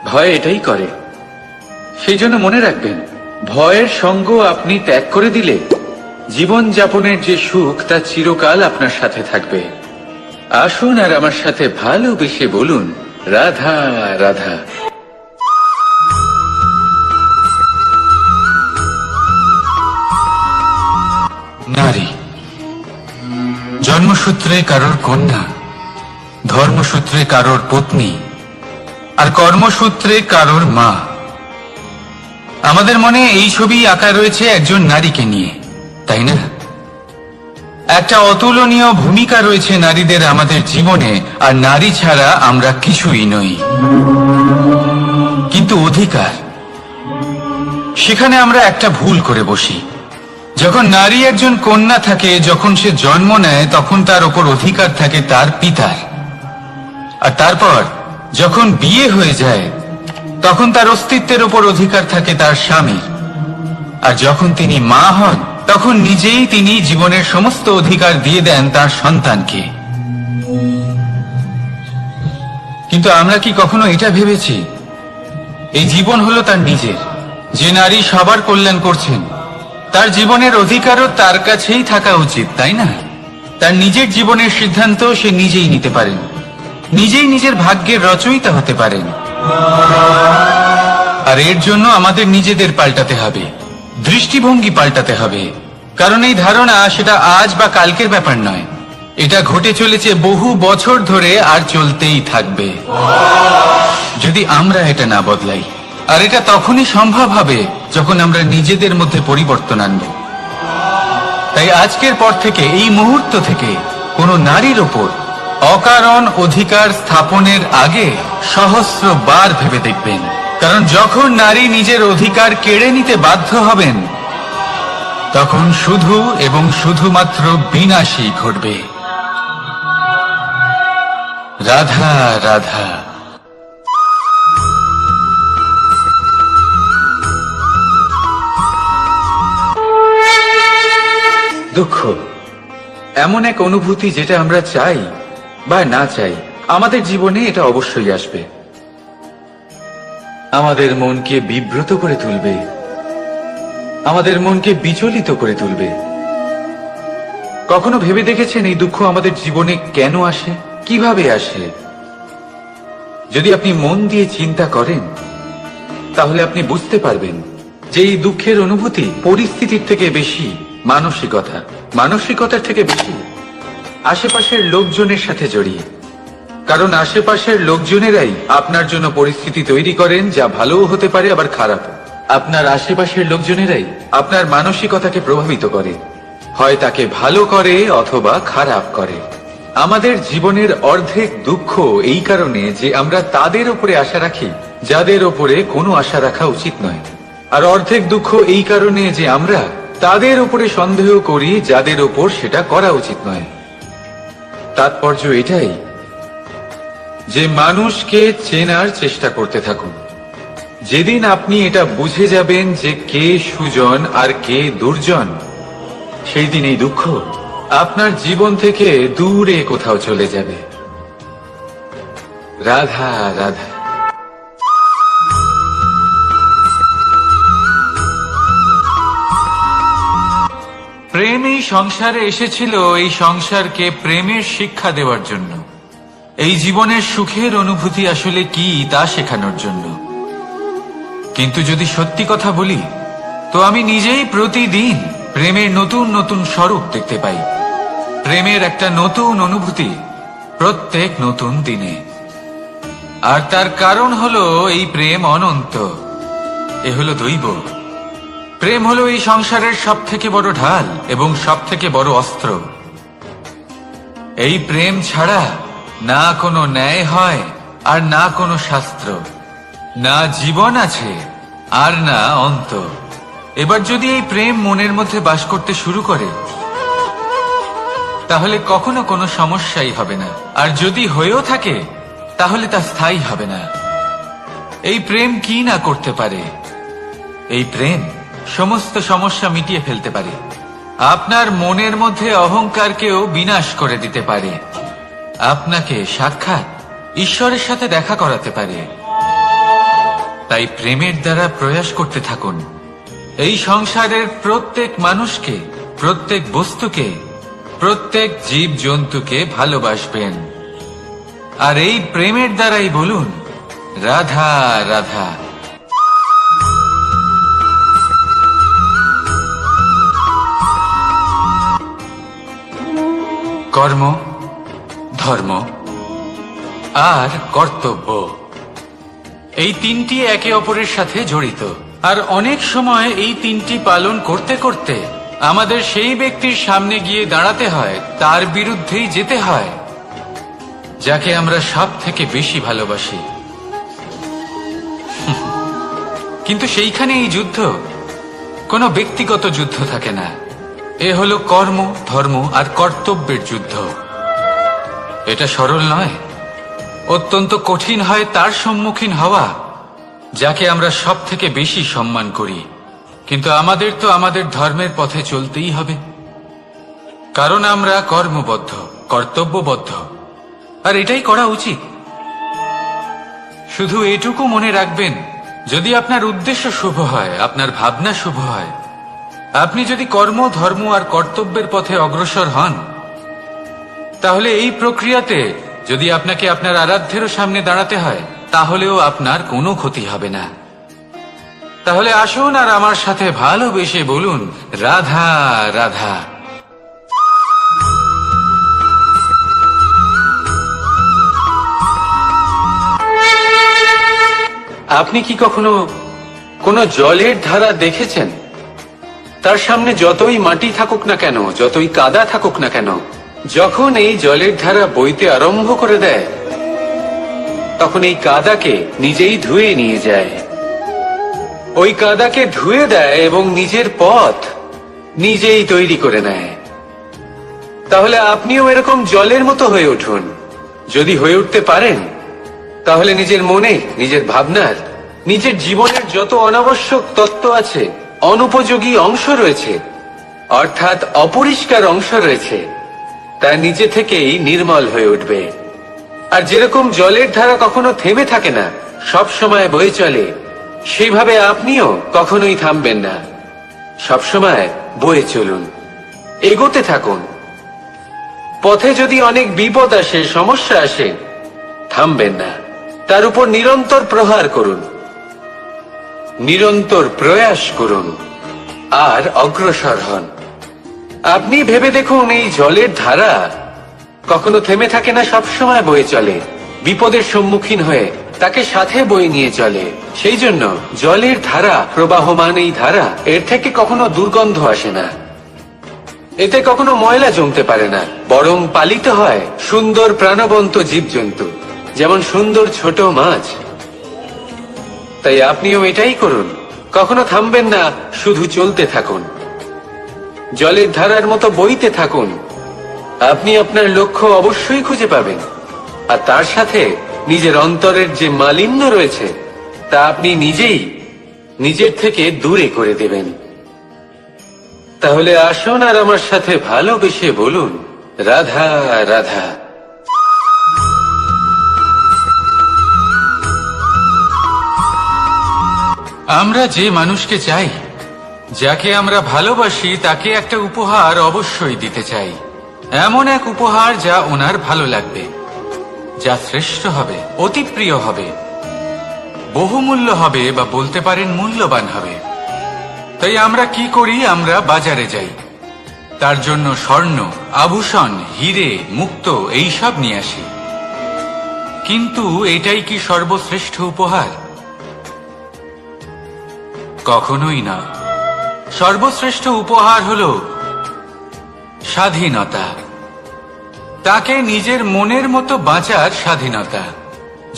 ভয় এটাই করে। সেই জন্য মনে রাখবেন, ভয়ের সঙ্গ আপনি ত্যাগ করে দিলে জীবন যাপনের যে সুখ তা চিরকাল আপনার সাথে থাকবে। আসুন আর আমার সাথে ভালোবেসে বলুন, রাধা রাধা। নারী জন্মসূত্রে কারোর কন্যা, ধর্মসূত্রে কারোর পত্নী, আর কর্মসূত্রে কারোর মা। আমাদের মনে এই ছবি আঁকা রয়েছে একজন নারীকে নিয়ে, তাই না? একটা অতুলনীয় ভূমিকা রয়েছে নারীদের আমাদের জীবনে, আর নারী ছাড়া আমরা কিছুই নই। কিন্তু অধিকার, সেখানে আমরা একটা ভুল করে বসি। যখন নারী একজন কন্যা থাকে, যখন সে জন্ম নেয়, তখন তার ওপর অধিকার থাকে তার পিতার। আর তারপর যখন বিয়ে হয়ে যায়, তখন তার অস্তিত্বের ওপর অধিকার থাকে তার স্বামীর। আর যখন তিনি মা হন, তখন নিজেই তিনি জীবনের সমস্ত অধিকার দিয়ে দেন তার সন্তানকে। কিন্তু আমরা কি কখনো এটা ভেবেছি, এই জীবন হলো তার নিজের? যে নারী সবার কল্যাণ করছেন, তার জীবনের অধিকারও তার কাছেই থাকা উচিত, তাই না? তার নিজের জীবনের সিদ্ধান্ত সে নিজেই নিতে পারেন, নিজেই নিজের ভাগ্যের রচয়িতা হতে পারেন। আর এর জন্য আমাদের নিজেদের পাল্টাতে হবে, দৃষ্টিভঙ্গি পাল্টাতে হবে। কারণ এই ধারণা সেটা আজ বা কালকের ব্যাপার নয়, এটা ঘটে চলেছে বহু বছর ধরে, আর চলতেই থাকবে যদি আমরা এটা না বদলাই। আর এটা তখনই সম্ভব হবে যখন আমরা নিজেদের মধ্যে পরিবর্তন আনব। তাই আজকের পর থেকে, এই মুহূর্ত থেকে, কোনো নারীর ওপর অকারণ অধিকার স্থাপনের আগে সহস্রবার ভেবে দেখবেন। কারণ যখন নারী নিজের অধিকার কেড়ে নিতে বাধ্য হবেন, তখন শুধু এবং শুধুমাত্র বিনাশই ঘটবে। রাধা রাধা। দুঃখ এমন এক অনুভূতি, যেটা আমরা চাই বা না চাই, আমাদের জীবনে এটা অবশ্যই আসবে। আমাদের মনকে বিব্রত করে তুলবে, আমাদের মনকে বিচলিত করে তুলবে। কখনো ভেবে দেখেছেন এই দুঃখ আমাদের জীবনে কেন আসে, কিভাবে আসে? যদি আপনি মন দিয়ে চিন্তা করেন, তাহলে আপনি বুঝতে পারবেন যে এই দুঃখের অনুভূতি পরিস্থিতির থেকে বেশি মানসিকতার থেকে বেশি আশেপাশের লোকজনের সাথে জড়িয়ে। কারণ আশেপাশের লোকজনেরাই আপনার জন্য পরিস্থিতি তৈরি করেন, যা ভালোও হতে পারে আবার খারাপ। আপনার আশেপাশের লোকজনেরাই আপনার মানসিকতাকে প্রভাবিত করে, হয় তাকে ভালো করে অথবা খারাপ করে। আমাদের জীবনের অর্ধেক দুঃখ এই কারণে যে আমরা তাদের উপরে আশা রাখি যাদের উপরে কোনো আশা রাখা উচিত নয়, আর অর্ধেক দুঃখ এই কারণে যে আমরা তাদের উপরে সন্দেহ করি যাদের উপর সেটা করা উচিত নয়। তাৎপর্য এটাই যে মানুষকে চেনার চেষ্টা করতে থাকুন। যেদিন আপনি এটা বুঝে যাবেন যে কে সুজন আর কে দুর্জন, সেই দিন এই দুঃখ আপনার জীবন থেকে দূরে কোথাও চলে যাবে। রাধা রাধা। প্রেম এই সংসারে এসেছিল এই সংসারকে প্রেমের শিক্ষা দেওয়ার জন্য, এই জীবনের সুখের অনুভূতি আসলে কি তা শেখানোর জন্য। কিন্তু যদি সত্যি কথা বলি, তো আমি নিজেই প্রতিদিন প্রেমের নতুন নতুন স্বরূপ দেখতে পাই, প্রেমের একটা নতুন অনুভূতি প্রত্যেক নতুন দিনে। আর তার কারণ হলো এই প্রেম অনন্ত, এ হলো দৈব। প্রেম হলো এই সংসারের সব থেকে বড় ঢাল এবং সব থেকে বড় অস্ত্র। এই প্রেম ছাড়া না কোনো ন্যায় হয় আর না কোনো শাস্ত্র, না জীবন আছে আর না অন্ত। এবার যদি এই প্রেম মনের মধ্যে বাস করতে শুরু করে, তাহলে কখনো কোনো সমস্যাই হবে না, আর যদি হয়েও থাকে তাহলে তা স্থায়ী হবে না। এই প্রেম কি না করতে পারে? এই প্রেম সমস্ত সমস্যা মিটিয়ে ফেলতে পারে, আপনার মনের মধ্যে অহংকারকেও বিনাশ করে দিতে পারে, আপনাকে সাক্ষাৎ ঈশ্বরের সাথে দেখা করাতে পারে। তাই প্রেমের দ্বারা প্রয়াস করতে থাকুন, এই সংসারের প্রত্যেক মানুষকে, প্রত্যেক বস্তুকে, প্রত্যেক জীব জন্তুকে ভালোবাসবেন। আর এই প্রেমের দ্বারাই বলুন রাধা রাধা। কর্ম, ধর্ম আর কর্তব্য, এই তিনটি একে অপরের সাথে জড়িত। আর অনেক সময় এই তিনটি পালন করতে করতে আমাদের সেই ব্যক্তির সামনে গিয়ে দাঁড়াতে হয়, তার বিরুদ্ধেই যেতে হয়, যাকে আমরা সব থেকে বেশি ভালোবাসি। কিন্তু সেইখানে এই যুদ্ধ কোনো ব্যক্তিগত যুদ্ধ থাকে না, এ হলো কর্ম, ধর্ম আর কর্তব্যের যুদ্ধ। এটা সরল নয়, অত্যন্ত কঠিন হয় তার সম্মুখীন হওয়া যাকে আমরা সব থেকে বেশি সম্মান করি। কিন্তু আমাদের তো আমাদের ধর্মের পথে চলতেই হবে, কারণ আমরা কর্মবদ্ধ, কর্তব্যবদ্ধ, আর এটাই করা উচিত। শুধু এটুকু মনে রাখবেন, যদি আপনার উদ্দেশ্য শুভ হয়, আপনার ভাবনা শুভ হয়, আপনি যদি কর্ম, ধর্ম আর কর্তব্যের পথে অগ্রসর হন, তাহলে এই প্রক্রিয়াতে যদি আপনাকে আপনার আরাধ্যেরও সামনে দাঁড়াতে হয়, তাহলেও আপনার কোনো ক্ষতি হবে না। তাহলে আসুন আর আমার সাথে ভালোবেসে বলুন রাধা রাধা। আপনি কি কখনো কোনো জলের ধারা দেখেছেন? তার সামনে যতই মাটি থাকুক না কেন, যতই কাদা থাকুক না কেন, যখন এই জলের ধারা বইতে আরম্ভ করে দেয়, তখন এই কাদাকে নিজেই ধুয়ে নিয়ে যায়। ওই কাদাকে ধুয়ে দেয় এবং নিজের পথ নিজেই তৈরি করে নেয়। তাহলে আপনিও এরকম জলের মতো হয়ে উঠুন। যদি হয়ে উঠতে পারেন, তাহলে নিজের মনে, নিজের ভাবনার, নিজের জীবনের যত অনাবশ্যক তত্ত্ব আছে, অনুপযোগী অংশ রয়েছে, অর্থাৎ অপরিষ্কার অংশ রয়েছে, তা নিজে থেকেই নির্মল হয়ে উঠবে। আর যেরকম জলের ধারা কখনো থেমে থাকে না, সব সময় বয়ে চলে, সেইভাবে আপনিও কখনোই থামবেন না। সবসময় বয়ে চলুন, এগোতে থাকুন। পথে যদি অনেক বিপদ আসে, সমস্যা আসে, থামবেন না, তার উপর নিরন্তর প্রহার করুন, নিরন্তর প্রয়াস করুন আর অগ্রসর হন। আপনি ভেবে দেখুন, এই জলের ধারা কখনো থেমে থাকে না, সবসময় বয়ে চলে, বিপদের সম্মুখীন হয়ে তাকে সাথে বয়ে নিয়ে চলে। সেই জন্য জলের ধারা, প্রবাহমান এই ধারা, এর থেকে কখনো দুর্গন্ধ আসে না, এতে কখনো ময়লা জমতে পারে না, বরং পালিত হয় সুন্দর প্রাণবন্ত জীবজন্তু, যেমন সুন্দর ছোট মাছ। তাই আপনিও এটাই করুন, কখনো থামবেন না, শুধু চলতে থাকুন, জলের ধারার মতো বইতে থাকুন। আপনি আপনার লক্ষ্য অবশ্যই খুঁজে পাবেন, আর তার সাথে নিজের অন্তরের যে মালিন্য রয়েছে, তা আপনি নিজেই নিজের থেকে দূরে করে দেবেন। তাহলে আসুন আর আমার সাথে ভালোবেসে বলুন রাধা রাধা। আমরা যে মানুষকে চাই, যাকে আমরা ভালোবাসি, তাকে একটা উপহার অবশ্যই দিতে চাই। এমন এক উপহার যা ওনার ভালো লাগবে, যা শ্রেষ্ঠ হবে, অতি প্রিয় হবে, বহুমূল্য হবে, বা বলতে পারেন মূল্যবান হবে। তাই আমরা কি করি? আমরা বাজারে যাই, তার জন্য স্বর্ণ, আভূষণ, হিরে, মুক্ত এইসব নিয়ে আসি। কিন্তু এটাই কি সর্বশ্রেষ্ঠ উপহার? কখনোই না। সর্বশ্রেষ্ঠ উপহার হলো স্বাধীনতা, তাকে নিজের মনের মতো বাঁচার স্বাধীনতা।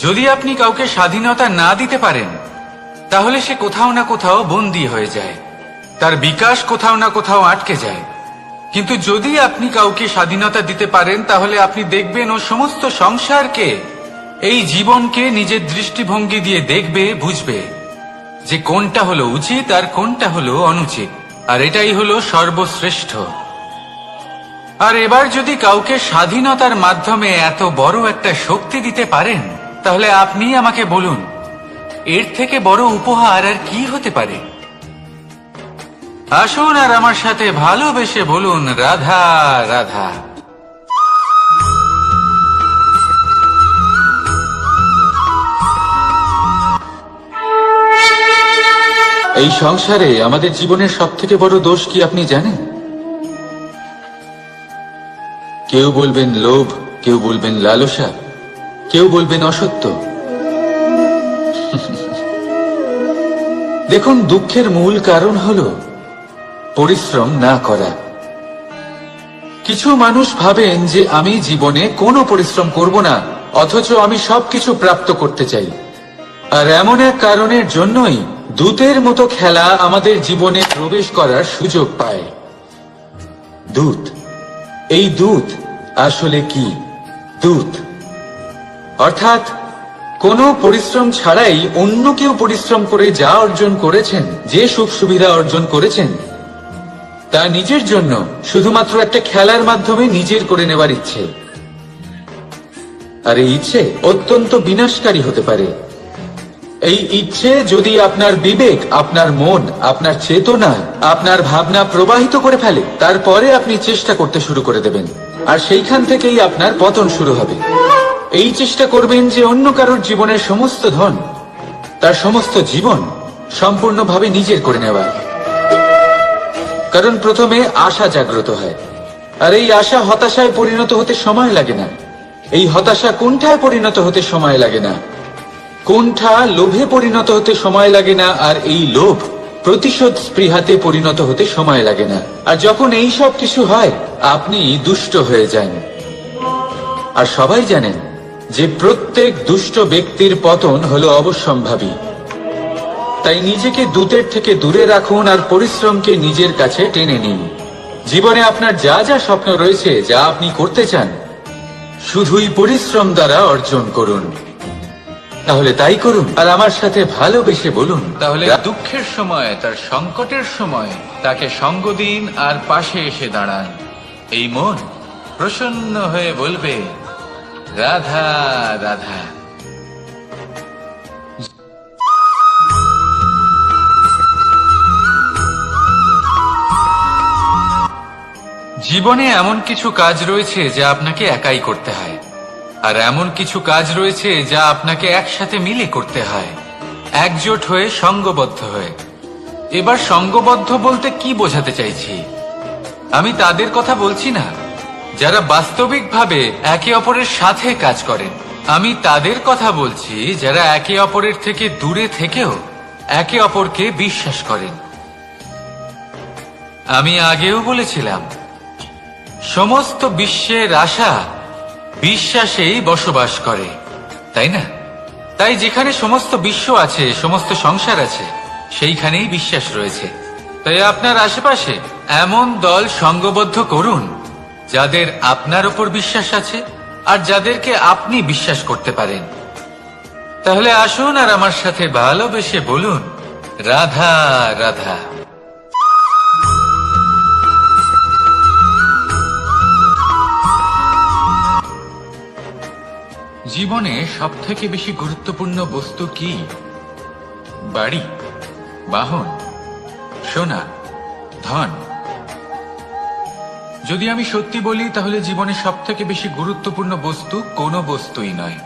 যদি আপনি কাউকে স্বাধীনতা না দিতে পারেন, তাহলে সে কোথাও না কোথাও বন্দী হয়ে যায়, তার বিকাশ কোথাও না কোথাও আটকে যায়। কিন্তু যদি আপনি কাউকে স্বাধীনতা দিতে পারেন, তাহলে আপনি দেখবেন ও সমস্ত সংসারকে, এই জীবনকে নিজের দৃষ্টিভঙ্গি দিয়ে দেখবে, বুঝবে যে কোনটা হলো উচিত আর কোনটা হলো অনুচিত, আর এটাই হলো সর্বশ্রেষ্ঠ। আর এবার যদি কাউকে স্বাধীনতার মাধ্যমে এত বড় একটা শক্তি দিতে পারেন, তাহলে আপনি আমাকে বলুন, এর থেকে বড় উপহার আর কি হতে পারে? আসুন আর আমার সাথে ভালোবেসে বলুন, রাধা রাধা। এই সংসারে আমাদের জীবনের সবথেকে বড় দোষ কি আপনি জানেন? কেউ বলবেন লোভ, কেউ বলবেন লালসা, কেউ বলবেন অসত্য। দেখুন, দুঃখের মূল কারণ হলো পরিশ্রম না করা। কিছু মানুষ ভাবেন যে আমি জীবনে কোনো পরিশ্রম করব না, অথচ আমি সবকিছু প্রাপ্ত করতে চাই। আর এমন এক কারণের জন্যই দূতের মতো খেলা আমাদের জীবনে প্রবেশ করার সুযোগ পায়। দূত। এই দূত আসলে কি? দূত অর্থাৎ কোনো পরিশ্রম ছাড়াই অন্য কেউ পরিশ্রম করে যা অর্জন করেছেন, যে সুখ সুবিধা অর্জন করেছেন, তা নিজের জন্য শুধুমাত্র একটা খেলার মাধ্যমে নিজের করে নেওয়ার ইচ্ছে। আর এই ইচ্ছে অত্যন্ত বিনাশকারী হতে পারে। এই ইচ্ছে যদি আপনার বিবেক, আপনার মন, আপনার চেতনা, আপনার ভাবনা প্রবাহিত করে ফেলে, তারপরে আপনি চেষ্টা করতে শুরু করে দেবেন, আর সেইখান থেকেই আপনার পতন শুরু হবে। এই চেষ্টা করবেন যে অন্য কারোর জীবনের সমস্ত ধন, তার সমস্ত জীবন সম্পূর্ণভাবে নিজের করে নেওয়া। কারণ প্রথমে আশা জাগ্রত হয়, আর এই আশা হতাশায় পরিণত হতে সময় লাগে না। এই হতাশা কুণ্ঠায় পরিণত হতে সময় লাগে না, কুণ্ঠা লোভে পরিণত হতে সময় লাগে না, আর এই লোভ প্রতিশোধ স্পৃহাতে পরিণত হতে সময় লাগে না। আর যখন এই সব কিছু হয়, আপনি দুষ্ট হয়ে যান। আর সবাই জানেন যে প্রত্যেক দুষ্ট ব্যক্তির পতন হলো অবশ্যম্ভাবী। তাই নিজেকে দূতের থেকে দূরে রাখুন আর পরিশ্রমকে নিজের কাছে টেনে নিন। জীবনে আপনার যা যা স্বপ্ন রয়েছে, যা আপনি করতে চান, শুধুই পরিশ্রম দ্বারা অর্জন করুন। তাহলে তাই করুন, আর আমার সাথে ভালোবেসে বলুন, তাহলে দুঃখের সময়, তার সংকটের সময় তাকে সঙ্গ দিন আর পাশে এসে দাঁড়ান। এই মন প্রসন্ন হয়ে বলবে, রাধা রাধা। জীবনে এমন কিছু কাজ রয়েছে যা আপনাকে একাই করতে হয়, আর এমন কিছু কাজ রয়েছে যা আপনাকে একসাথে মিলে করতে হয়, একজোট হয়ে, সঙ্গবদ্ধ হয়ে। এবার সঙ্গবদ্ধ বলতে কি বোঝাতে চাইছি? আমি তাদের কথা বলছি না যারা বাস্তবিকভাবে একে অপরের সাথে কাজ করেন। আমি তাদের কথা বলছি যারা একে অপরের থেকে দূরে থেকেও একে অপরকে বিশ্বাস করেন। আমি আগেও বলেছিলাম, সমস্ত বিশ্বের আশা বিশ্বাসেই বসবাস করে, তাই না? তাই যেখানে সমস্ত বিশ্ব আছে, সমস্ত সংসার আছে, সেইখানেই বিশ্বাস রয়েছে। তাই আপনার আশেপাশে এমন দল সঙ্গবদ্ধ করুন যাদের আপনার ওপর বিশ্বাস আছে, আর যাদেরকে আপনি বিশ্বাস করতে পারেন। তাহলে আসুন আর আমার সাথে ভালোবেসে বলুন, রাধা রাধা। জীবনে সবথেকে বেশি গুরুত্বপূর্ণ বস্তু কি? বাড়ি। বাহন, সোনা, ধন। যদি আমি সত্যি বলি তাহলে জীবনে সব থেকে বেশি গুরুত্বপূর্ণ বস্তু কোনো বস্তুই নয়।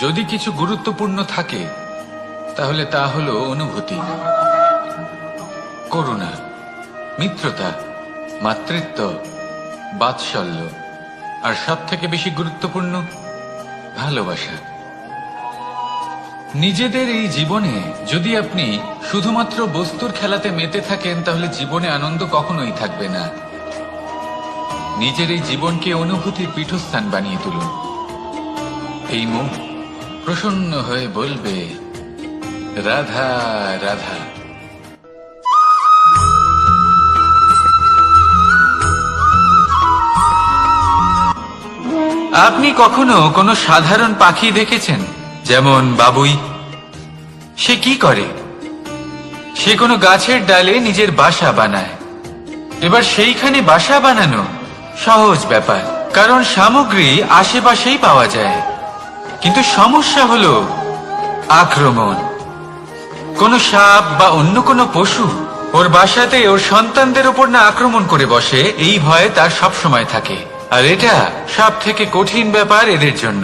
যদি কিছু গুরুত্বপূর্ণ থাকে তাহলে তা হলো অনুভূতি, করুণা, মিত্রতা, মাতৃত্ব, বাৎসল্য, আর সব থেকে বেশি গুরুত্বপূর্ণ ভালোবাসা। নিজেদের এই জীবনে যদি আপনি শুধুমাত্র বস্তুর খেলাতে মেতে থাকেন তাহলে জীবনে আনন্দ কখনোই থাকবে না। নিজের এই জীবনকে অনুভূতির পীঠস্থান বানিয়ে তুলুন। এই মুখ প্রসন্ন হয়ে বলবে, রাধা রাধা। আপনি কখনো কোনো সাধারণ পাখি দেখেছেন, যেমন বাবুই? সে কি করে? সে কোনো গাছের ডালে নিজের বাসা বানায়। এবার সেইখানে বাসা বানানো সহজ ব্যাপার, কারণ সামগ্রী আশেপাশেই পাওয়া যায়। কিন্তু সমস্যা হলো আক্রমণ। কোনো সাপ বা অন্য কোনো পশু ওর বাসাতে ওর সন্তানদের উপর না আক্রমণ করে বসে, এই ভয়ে তার সব সময় থাকে। আর এটা সব থেকে কঠিন ব্যাপার এদের জন্য,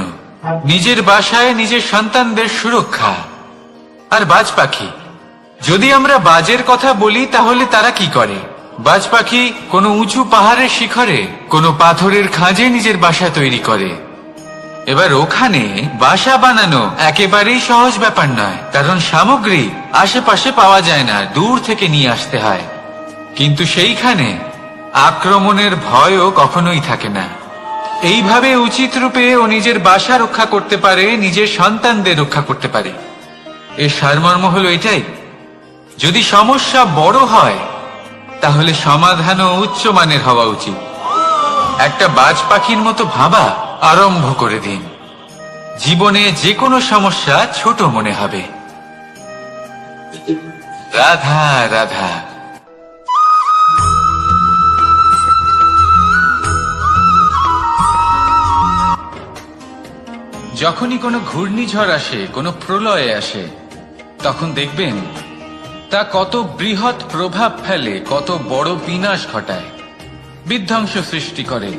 নিজের বাসায় নিজের সন্তানদের সুরক্ষা। আর বাজ পাখি, যদি আমরা বাজের কথা বলি তাহলে তারা কি করে? বাজ পাখি কোনো উঁচু পাহাড়ের শিখরে, কোনো পাথরের খাঁজে নিজের বাসা তৈরি করে। এবার ওখানে বাসা বানানো একেবারেই সহজ ব্যাপার নয়, কারণ সামগ্রী আশেপাশে পাওয়া যায় না, দূর থেকে নিয়ে আসতে হয়। কিন্তু সেইখানে আক্রমণের ভয়ও কখনোই থাকে না। এইভাবে উচিত রূপে ও নিজের বাসা রক্ষা করতে পারে, নিজের সন্তানদের রক্ষা করতে পারে। এর সারমর্ম হলো এটাই, যদি সমস্যা বড় হয় তাহলে সমাধানও উচ্চমানের হওয়া উচিত। একটা বাজ পাখির মতো ভাবা আরম্ভ করে দিন। জীবনে যে কোনো সমস্যা ছোট মনে হবে। রাধা রাধা। যখনই কোনো ঘূর্ণিঝড় আসে, কোনো প্রলয়ে আসে, তখন দেখবেন তা কত বৃহৎ প্রভাব ফেলে, কত বড় বিনাশ ঘটায়, বিধ্বংস সৃষ্টি করে।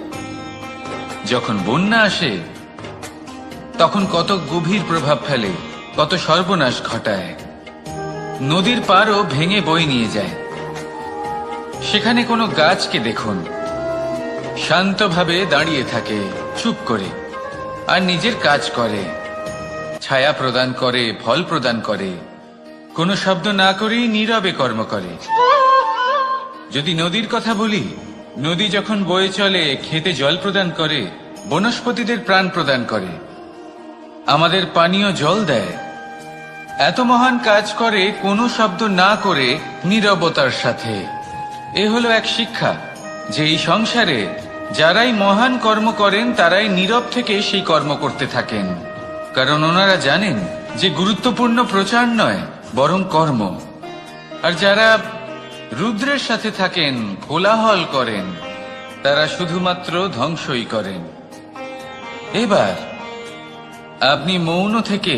যখন বন্যা আসে তখন কত গভীর প্রভাব ফেলে, কত সর্বনাশ ঘটায়। নদীর পাড়ও ভেঙে বয়ে নিয়ে যায়। সেখানে কোনো গাছকে দেখুন, শান্তভাবে দাঁড়িয়ে থাকে, চুপ করে, আর নিজের কাজ করে, ছায়া প্রদান করে, ফল প্রদান করে, কোনো শব্দ না করেই নীরবে কর্ম করে। যদি নদীর কথা বলি, নদী যখন বয়ে চলে খেতে জল প্রদান করে, বনস্পতিদের প্রাণ প্রদান করে, আমাদের পানীয় জল দেয়। এত মহান কাজ করে কোনো শব্দ না করে, নীরবতার সাথে। এ হলো এক শিক্ষা যে এই সংসারে যারাই মহান কর্ম করেন তারাই নীরব থেকে সেই কর্ম করতে থাকেন, কারণ ওনারা জানেন যে গুরুত্বপূর্ণ প্রচার নয় বরং কর্ম। আর যারা রুদ্রের সাথে থাকেন, কোলাহল করেন, তারা শুধুমাত্র ধ্বংসই করেন। এবার আপনি মৌন থেকে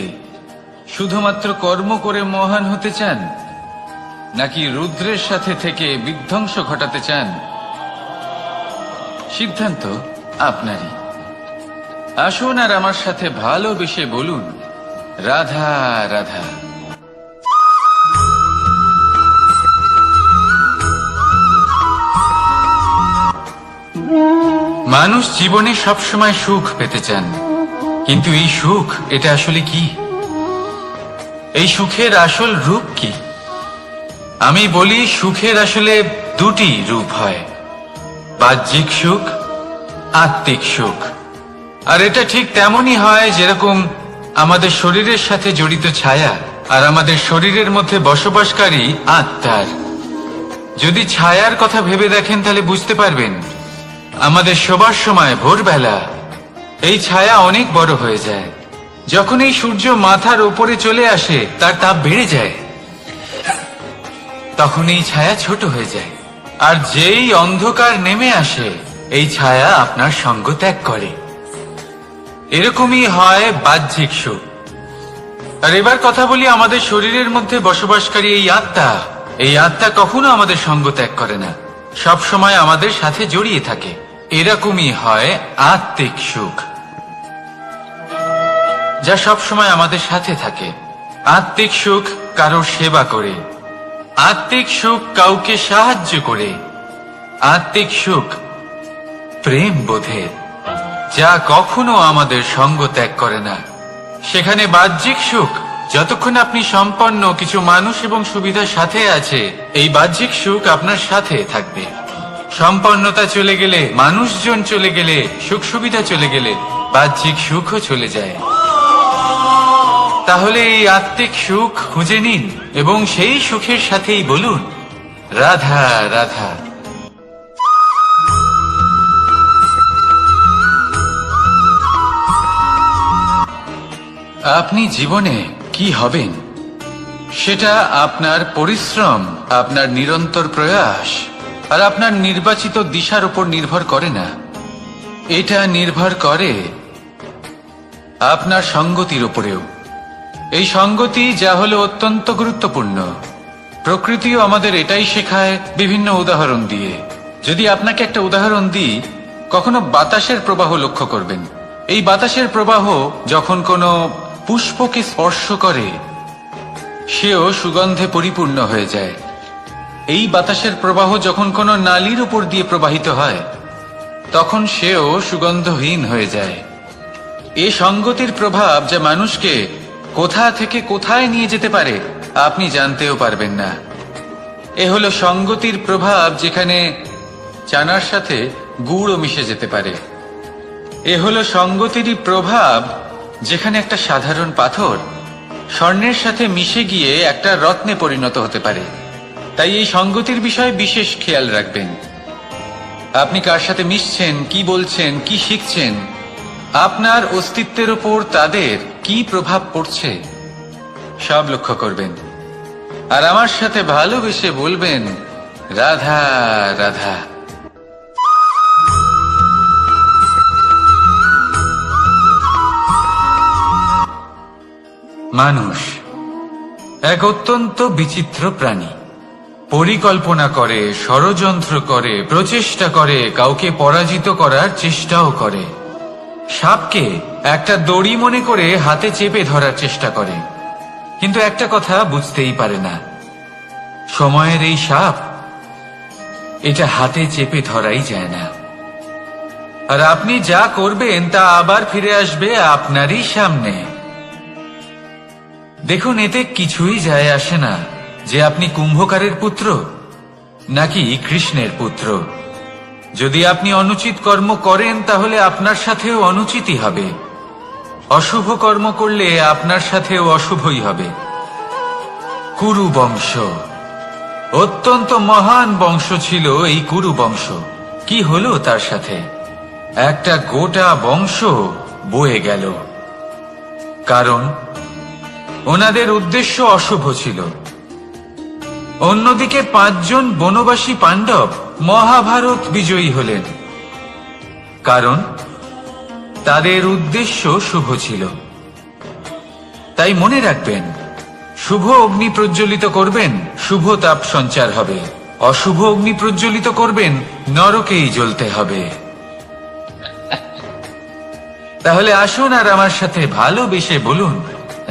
শুধুমাত্র কর্ম করে মহান হতে চান, নাকি রুদ্রের সাথে থেকে বিধ্বংস ঘটাতে চান? সিদ্ধান্ত আপনারই। আসুন আর আমার সাথে ভালোবেসে বলুন, রাধা রাধা। মানুষ জীবনে সবসময় সুখ পেতে চান, কিন্তু এই সুখ এটা আসলে কি? এই সুখের আসল রূপ কি? আমি বলি, সুখের আসলে দুটি রূপ হয়, বাহ্যিক সুখ, আত্মিক সুখ। আর এটা ঠিক তেমনই হয় যেরকম আমাদের শরীরের সাথে জড়িত ছায়া আর আমাদের শরীরের মধ্যে বসবাসকারী আত্মার। যদি ছায়ার কথা ভেবে দেখেন তাহলে বুঝতে পারবেন, আমাদের শোবার সময় ভোরবেলা এই ছায়া অনেক বড় হয়ে যায়। যখন এই সূর্য মাথার উপরে চলে আসে, তার তাপ বেড়ে যায়, তখন এই ছায়া ছোট হয়ে যায়। আর যেই অন্ধকার নেমে আসে, এই ছায়া আপনার সঙ্গ ত্যাগ করে। এরকমই হয় বাহ্যিক সুখ। আর এবার কথা বলি আমাদের শরীরের মধ্যে বসবাসকারী এই আত্মা। এই আত্মা কখনো আমাদের সঙ্গ ত্যাগ করে না, সব সময় আমাদের সাথে জড়িয়ে থাকে। এরকমই হয় আত্মিক সুখ, যা সব সময় আমাদের সাথে থাকে। আত্মিক সুখ কারোর সেবা করে, আত্মিক সুখ কাউকে সাহায্য করে, আত্মিক সুখ প্রেম বোধের, যা কখনো আমাদের সঙ্গ ত্যাগ করে না। সেখানে বাহ্যিক সুখ, যতক্ষণ আপনি সম্পন্ন কিছু মানুষ এবং সুবিধার সাথে আছে, এই বাহ্যিক সুখ আপনার সাথে থাকবে। সম্পন্নতা চলে গেলে, মানুষজন চলে গেলে, সুখ সুবিধা চলে গেলে বাহ্যিক সুখও চলে যায়। তাহলে এই আত্মিক সুখ খুঁজে নিন এবং সেই সুখের সাথেই বলুন রাধা রাধা। আপনি জীবনে কি হবেন সেটা আপনার পরিশ্রম, আপনার নিরন্তর প্রয়াস আর আপনার নির্বাচিত দিশার উপর নির্ভর করে না। এটা নির্ভর করে আপনার সঙ্গতির উপরেও। এই সঙ্গতি যা হলো অত্যন্ত গুরুত্বপূর্ণ। প্রকৃতিও আমাদের এটাই শেখায় বিভিন্ন উদাহরণ দিয়ে। যদি আপনাকে একটা উদাহরণ দিই, কখনো বাতাসের প্রবাহ লক্ষ্য করবেন। এই বাতাসের প্রবাহ যখন কোনো পুষ্পকে স্পর্শ করে, সেও সুগন্ধে পরিপূর্ণ হয়ে যায়। এই বাতাসের প্রবাহ যখন কোনো নালীর উপর দিয়ে প্রবাহিত হয়, তখন সেও সুগন্ধহীন হয়ে যায়। এই সঙ্গতির প্রভাব যা মানুষকে কোথা থেকে কোথায় নিয়ে যেতে পারে আপনি জানতেও পারবেন না। এ হলো সঙ্গতির প্রভাব, যেখানে চানার সাথে গুড়ও মিশে যেতে পারে। এ হলো সঙ্গতিরই প্রভাব, যেখানে একটা সাধারণ পাথর স্বর্ণের সাথে মিশে গিয়ে একটা রত্নে পরিণত হতে পারে। তাই এই সঙ্গতির বিষয়ে বিশেষ খেয়াল রাখবেন। আপনি কার সাথে মিশছেন, কি বলছেন, কি শিখছেন, আপনার অস্তিত্বের উপর তাদের কি প্রভাব পড়ছে সব লক্ষ্য করবেন। আর আমার সাথে ভালোবেসে বলবেন রাধা রাধা। মানুষ এক অত্যন্ত বিচিত্র প্রাণী। পরিকল্পনা করে, ষড়যন্ত্র করে, প্রচেষ্টা করে, কাউকে পরাজিত করার চেষ্টাও করে। সাপকে একটা দড়ি মনে করে হাতে চেপে ধরার চেষ্টা করে, কিন্তু একটা কথা বুঝতেই পারে না, সময়ের এই সাপ এটা হাতে চেপে ধরাই যায় না। আর আপনি যা করবেন তা আবার ফিরে আসবে আপনারই সামনে। দেখুন, এতে কিছুই যায় আসে না যে আপনি কুম্ভকারের পুত্র নাকি কৃষ্ণের পুত্র। যদি আপনি অনুচিত কর্ম করেন তাহলে আপনার সাথেও অনুচিতই হবে। অশুভ কর্ম করলে আপনার সাথেও অশুভই হবে। কুরু বংশ অত্যন্ত মহান বংশ ছিল। এই কুরু বংশ কি হলো তার সাথে? একটা গোটা বংশ বয়ে গেল, কারণ ওনাদের উদ্দেশ্য অশুভ ছিল। অন্যদিকে 5 জন বনবাসী পাণ্ডব মহাভারত বিজয়ী হলেন, কারণ তাদের উদ্দেশ্য শুভ ছিল। তাই মনে রাখবেন, শুভ অগ্নি প্রজ্বলিত করবেন, শুভ তাপ সঞ্চার হবে। অশুভ অগ্নি প্রজ্বলিত করবেন, নরকেই জ্বলতে হবে। তাহলে আসুন আর আমার সাথে ভালোবেসে বলুন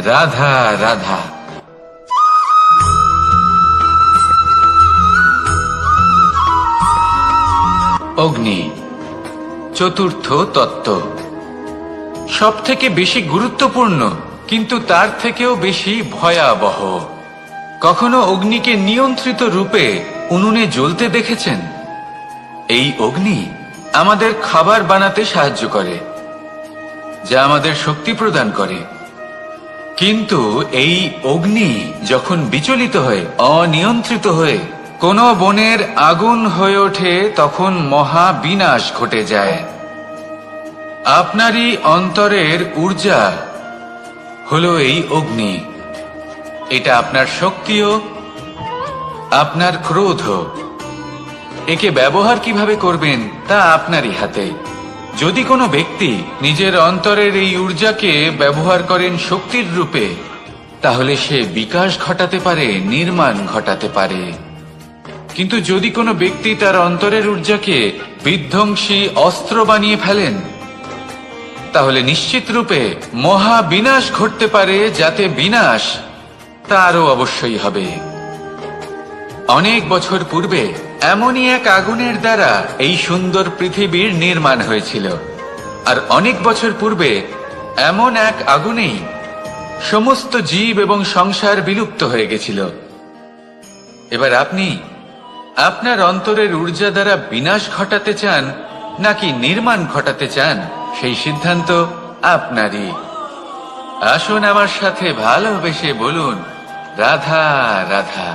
রাধা রাধা। অগ্নি চতুর্থ তত্ত্ব, সব থেকে বেশি গুরুত্বপূর্ণ কিন্তু তার থেকেও বেশি ভয়াবহ। কখনো অগ্নিকে নিয়ন্ত্রিত রূপে উনুনে জ্বলতে দেখেছেন? এই অগ্নি আমাদের খাবার বানাতে সাহায্য করে, যা আমাদের শক্তি প্রদান করে। কিন্তু এই অগ্নি যখন বিচলিত হয়ে, অনিয়ন্ত্রিত হয়ে কোন বনের আগুন হয়ে ওঠে, তখন মহা বিনাশ ঘটে যায়। আপনারই অন্তরের ঊর্জা হলো এই অগ্নি। এটা আপনার শক্তিও, আপনার ক্রোধ। একে ব্যবহার কিভাবে করবেন তা আপনারই হাতে। যদি কোনো ব্যক্তি নিজের অন্তরের এই ঊর্জাকে ব্যবহার করেন শক্তির রূপে, তাহলে সে বিকাশ ঘটাতে পারে, নির্মাণ ঘটাতে পারে। কিন্তু যদি কোনো ব্যক্তি তার অন্তরের ঊর্জাকে বিধ্বংসী অস্ত্র বানিয়ে ফেলেন, তাহলে নিশ্চিত রূপে মহা বিনাশ ঘটতে পারে, যাতে বিনাশ তারও অবশ্যই হবে। অনেক বছর পূর্বে এমনই এক আগুনের দ্বারা এই সুন্দর পৃথিবীর নির্মাণ হয়েছিল, আর অনেক বছর পূর্বে এমন এক আগুনেই সমস্ত জীব এবং সংসার বিলুপ্ত হয়ে গেছিল। এবার আপনি আপনার অন্তরের ঊর্জা দ্বারা বিনাশ ঘটাতে চান নাকি নির্মাণ ঘটাতে চান, সেই সিদ্ধান্ত আপনারই। আসুন আমার সাথে ভালোবেসে বলুন, রাধা রাধা।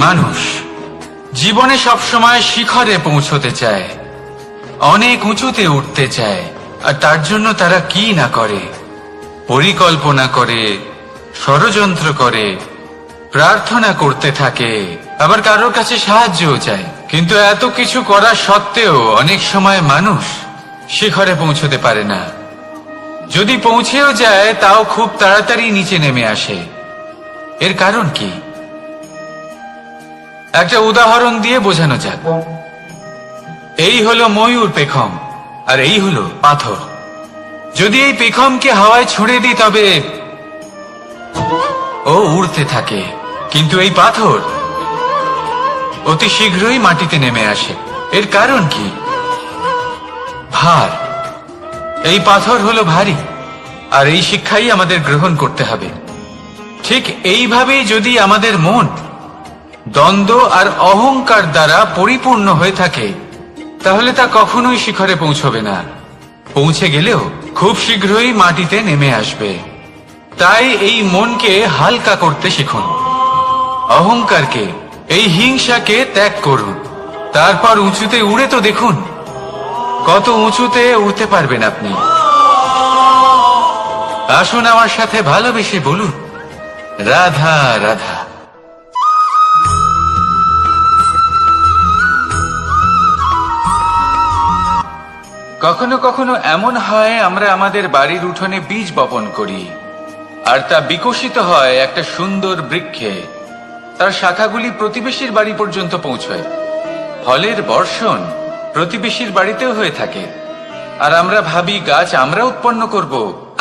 মানুষ জীবনে সবসময় শিখরে পৌঁছতে চায়, অনেক উঁচুতে উঠতে চায়, আর তার জন্য তারা কি না করে, পরিকল্পনা করে, ষড়যন্ত্র করে, প্রার্থনা করতে থাকে, আবার কারোর কাছে সাহায্যও চায়। কিন্তু এত কিছু করা সত্ত্বেও অনেক সময় মানুষ শিখরে পৌঁছতে পারে না। যদি পৌঁছেও যায় তাও খুব তাড়াতাড়ি নিচে নেমে আসে। এর কারণ কি? একটা উদাহরণ দিয়ে বোঝানো যাক। এই হলো ময়ূর পেখম, আর এই হলো পাথর। যদি এই পেখমকে হাওয়ায় ছুঁড়ে দিই তবে ও উড়তে থাকে, কিন্তু এই পাথর অতি শীঘ্রই মাটিতে নেমে আসে। এর কারণ কি? ভার। এই পাথর হলো ভারী, আর এই শিক্ষাই আমাদের গ্রহণ করতে হবে। ঠিক এইভাবেই যদি আমাদের মন দ্বন্দ্ব আর অহংকার দ্বারা পরিপূর্ণ হয়ে থাকে, তাহলে তা কখনোই শিখরে পৌঁছবে না। পৌঁছে গেলেও খুব শীঘ্রই মাটিতে নেমে আসবে। তাই এই মনকে হালকা করতে শিখুন, অহংকারকে, এই হিংসাকে ত্যাগ করুন। তারপর উঁচুতে উড়ে তো দেখুন কত উঁচুতে উঠতে পারবেন আপনি। আসুন আমার সাথে ভালোবেসে বলুন, রাধা রাধা। কখনো কখনো এমন হয় আমরা আমাদের বাড়ির উঠোনে বীজ বপন করি, আর তা বিকশিত হয় একটা সুন্দর বৃক্ষে। তার শাখাগুলি প্রতিবেশীর বাড়ি পর্যন্ত পৌঁছয়। ফলের বর্ষণ প্রতিবেশীর বাড়িতেও হয়ে থাকে, আর আমরা ভাবি গাছ আমরা উৎপন্ন করব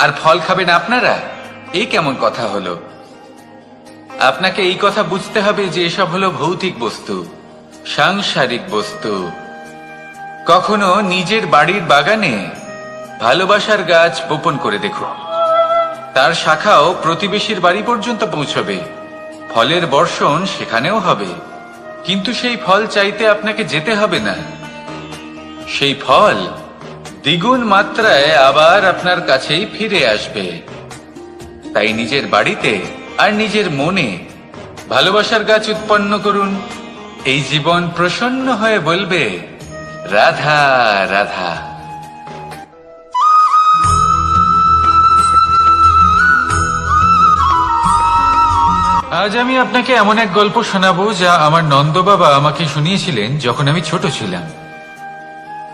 আর ফল খাবেন আপনারা। এই কেমন কথা হলো? আপনাকে এই কথা বুঝতে হবে যে এসব হলো ভৌতিক বস্তু, সাংসারিক বস্তু। কখনো নিজের বাড়ির বাগানে ভালোবাসার গাছ বপন করে দেখুন, তার শাখাও প্রতিবেশীর বাড়ি পর্যন্ত পৌঁছবে, ফলের বর্ষণ সেখানেও হবে। কিন্তু সেই ফল চাইতে আপনাকে যেতে হবে না, সেই ফল দ্বিগুণ মাত্রায় আবার আপনার কাছেই ফিরে আসবে। তাই নিজের বাড়িতে আর নিজের মনে ভালোবাসার গাছ উৎপন্ন করুন। এই জীবন প্রসন্ন হয়ে বলবে, রাধা রাধা। আজ আমি আপনাকে এমন এক গল্প শোনাবো যা আমার নন্দ বাবা আমাকে শুনিয়েছিলেন যখন আমি ছোট ছিলাম।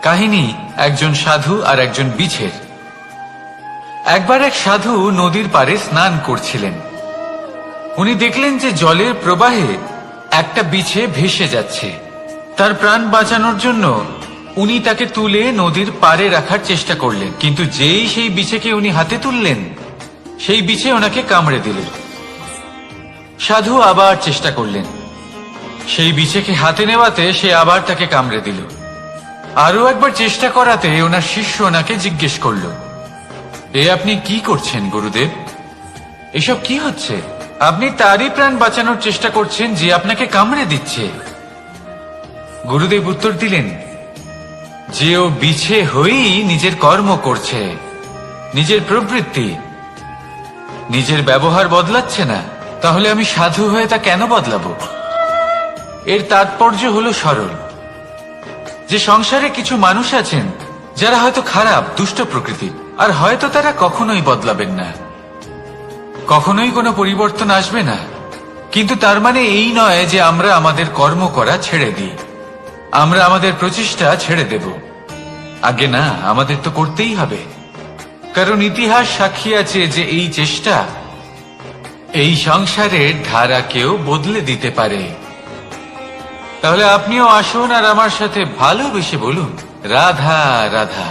কাহিনী একজন সাধু আর একজন বিছের। একবার এক সাধু নদীর পাড়ে স্নান করছিলেন। উনি দেখলেন যে জলের প্রবাহে একটা বিছে ভেসে যাচ্ছে। তার প্রাণ বাঁচানোর জন্য উনি তাকে তুলে নদীর পাড়ে রাখার চেষ্টা করলেন, কিন্তু যেই সেই বিছেকে উনি হাতে তুললেন, সেই বিছে ওনাকে কামড়ে দিল। সাধু আবার চেষ্টা করলেন, সেই বিছেকে হাতে নেওয়াতে সে আবার তাকে কামড়ে দিল। আরো একবার চেষ্টা করাতে ওনার শিষ্য ওনাকে জিজ্ঞেস করল, এ আপনি কি করছেন গুরুদেব? এসব কি হচ্ছে? আপনি তারই প্রাণ বাঁচানোর চেষ্টা করছেন যে আপনাকে কামড়ে দিচ্ছে। গুরুদেব উত্তর দিলেন যে ও বিছে হয়েই নিজের কর্ম করছে, নিজের প্রবৃত্তি, নিজের ব্যবহার বদলাচ্ছে না। তাহলে আমি সাধু হয়ে তা কেন বদলাবো? এর তাৎপর্য হলো সরল, যে সংসারে কিছু মানুষ আছেন যারা হয়তো খারাপ, দুষ্ট প্রকৃতির, আর হয়তো তারা কখনোই বদলাবেন না, কখনোই কোনো পরিবর্তন আসবে না। কিন্তু তার মানে এই নয় যে আমরা আমাদের কর্ম করা ছেড়ে দিই, আমরা আমাদের প্রচেষ্টা ছেড়ে দেব। আগে না, আমাদের তো করতেই হবে, কারণ ইতিহাস সাক্ষী আছে যে এই চেষ্টা এই সংসারের ধারাকেও বদলে দিতে পারে। তাহলে আপনিও আসুন আর আমার সাথে ভালোবেসে বলুন, রাধা রাধা।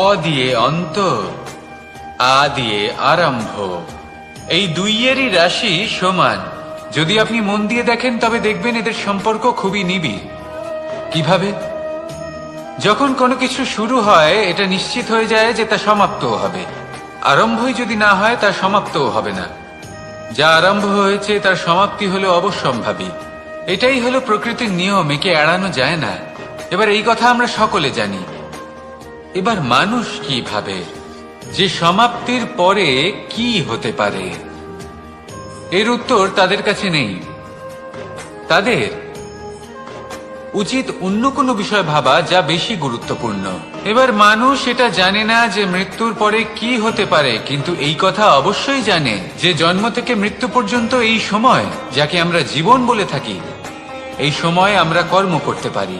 অ দিয়ে অন্ত, আ দিয়ে আরম্ভ, এই দুইয়েরই রাশি সমান। যদি আপনি মন দিয়ে দেখেন তবে দেখবেন এদের সম্পর্ক খুবই নিবিড়। কিভাবে? যখন কোনো কিছু শুরু হয় এটা নিশ্চিত হয়ে যায় যে তা সমাপ্তও হবে। আরম্ভই যদি না হয় তার সমাপ্তও হবে না। যা আরম্ভ হয়েছে তার সমাপ্তি হলো অবশ্যম্ভাবী। এটাই হলো প্রকৃতির নিয়ম, একে এড়ানো যায় না। এবার এই কথা আমরা সকলে জানি। এবার মানুষ কি ভাবে যে সমাপ্তির পরে কি হতে পারে, এর উত্তর তাদের কাছে নেই। তাদের উচিত অন্য কোনো বিষয় ভাবা যা বেশি গুরুত্বপূর্ণ। এবার মানুষ এটা জানে না যে মৃত্যুর পরে কি হতে পারে, কিন্তু এই কথা অবশ্যই জানে যে জন্ম থেকে মৃত্যু পর্যন্ত এই সময়, যাকে আমরা জীবন বলে থাকি, এই সময় আমরা কর্ম করতে পারি।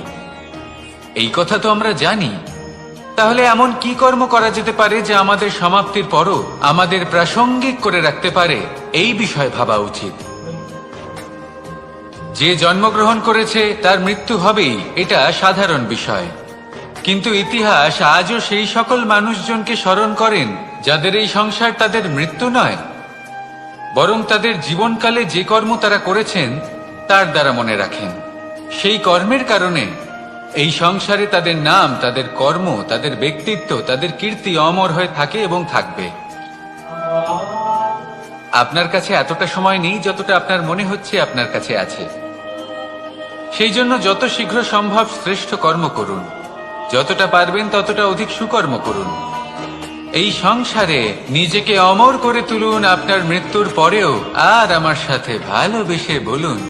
এই কথা তো আমরা জানি। তাহলে এমন কি কর্ম করা যেতে পারে যা আমাদের সমাপ্তির পরও আমাদের প্রাসঙ্গিক করে রাখতে পারে, এই বিষয়ে ভাবা উচিত। যে জন্মগ্রহণ করেছে তার মৃত্যু হবেই, এটা সাধারণ বিষয়। কিন্তু ইতিহাস আজও সেই সকল মানুষজনকে স্মরণ করেন যাদের এই সংসার তাদের মৃত্যু নয়, বরং তাদের জীবনকালে যে কর্ম তারা করেছেন তার দ্বারা মনে রাখেন। সেই কর্মের কারণে এই সংসারে তাদের নাম, তাদের কর্ম, তাদের ব্যক্তিত্ব, তাদের কীর্তি অমর হয়ে থাকে এবং থাকবে। আপনার কাছে এতটা সময় নেই যতটা আপনার মনে হচ্ছে আপনার কাছে আছে। সেই জন্য যত শীঘ্র সম্ভব শ্রেষ্ঠ কর্ম করুন, যতটা পারবেন ততটা অধিক সুকর্ম করুন। এই সংসারে নিজেকে অমর করে তুলুন আপনার মৃত্যুর পরেও। আর আমার সাথে ভালোবেসে বলুন,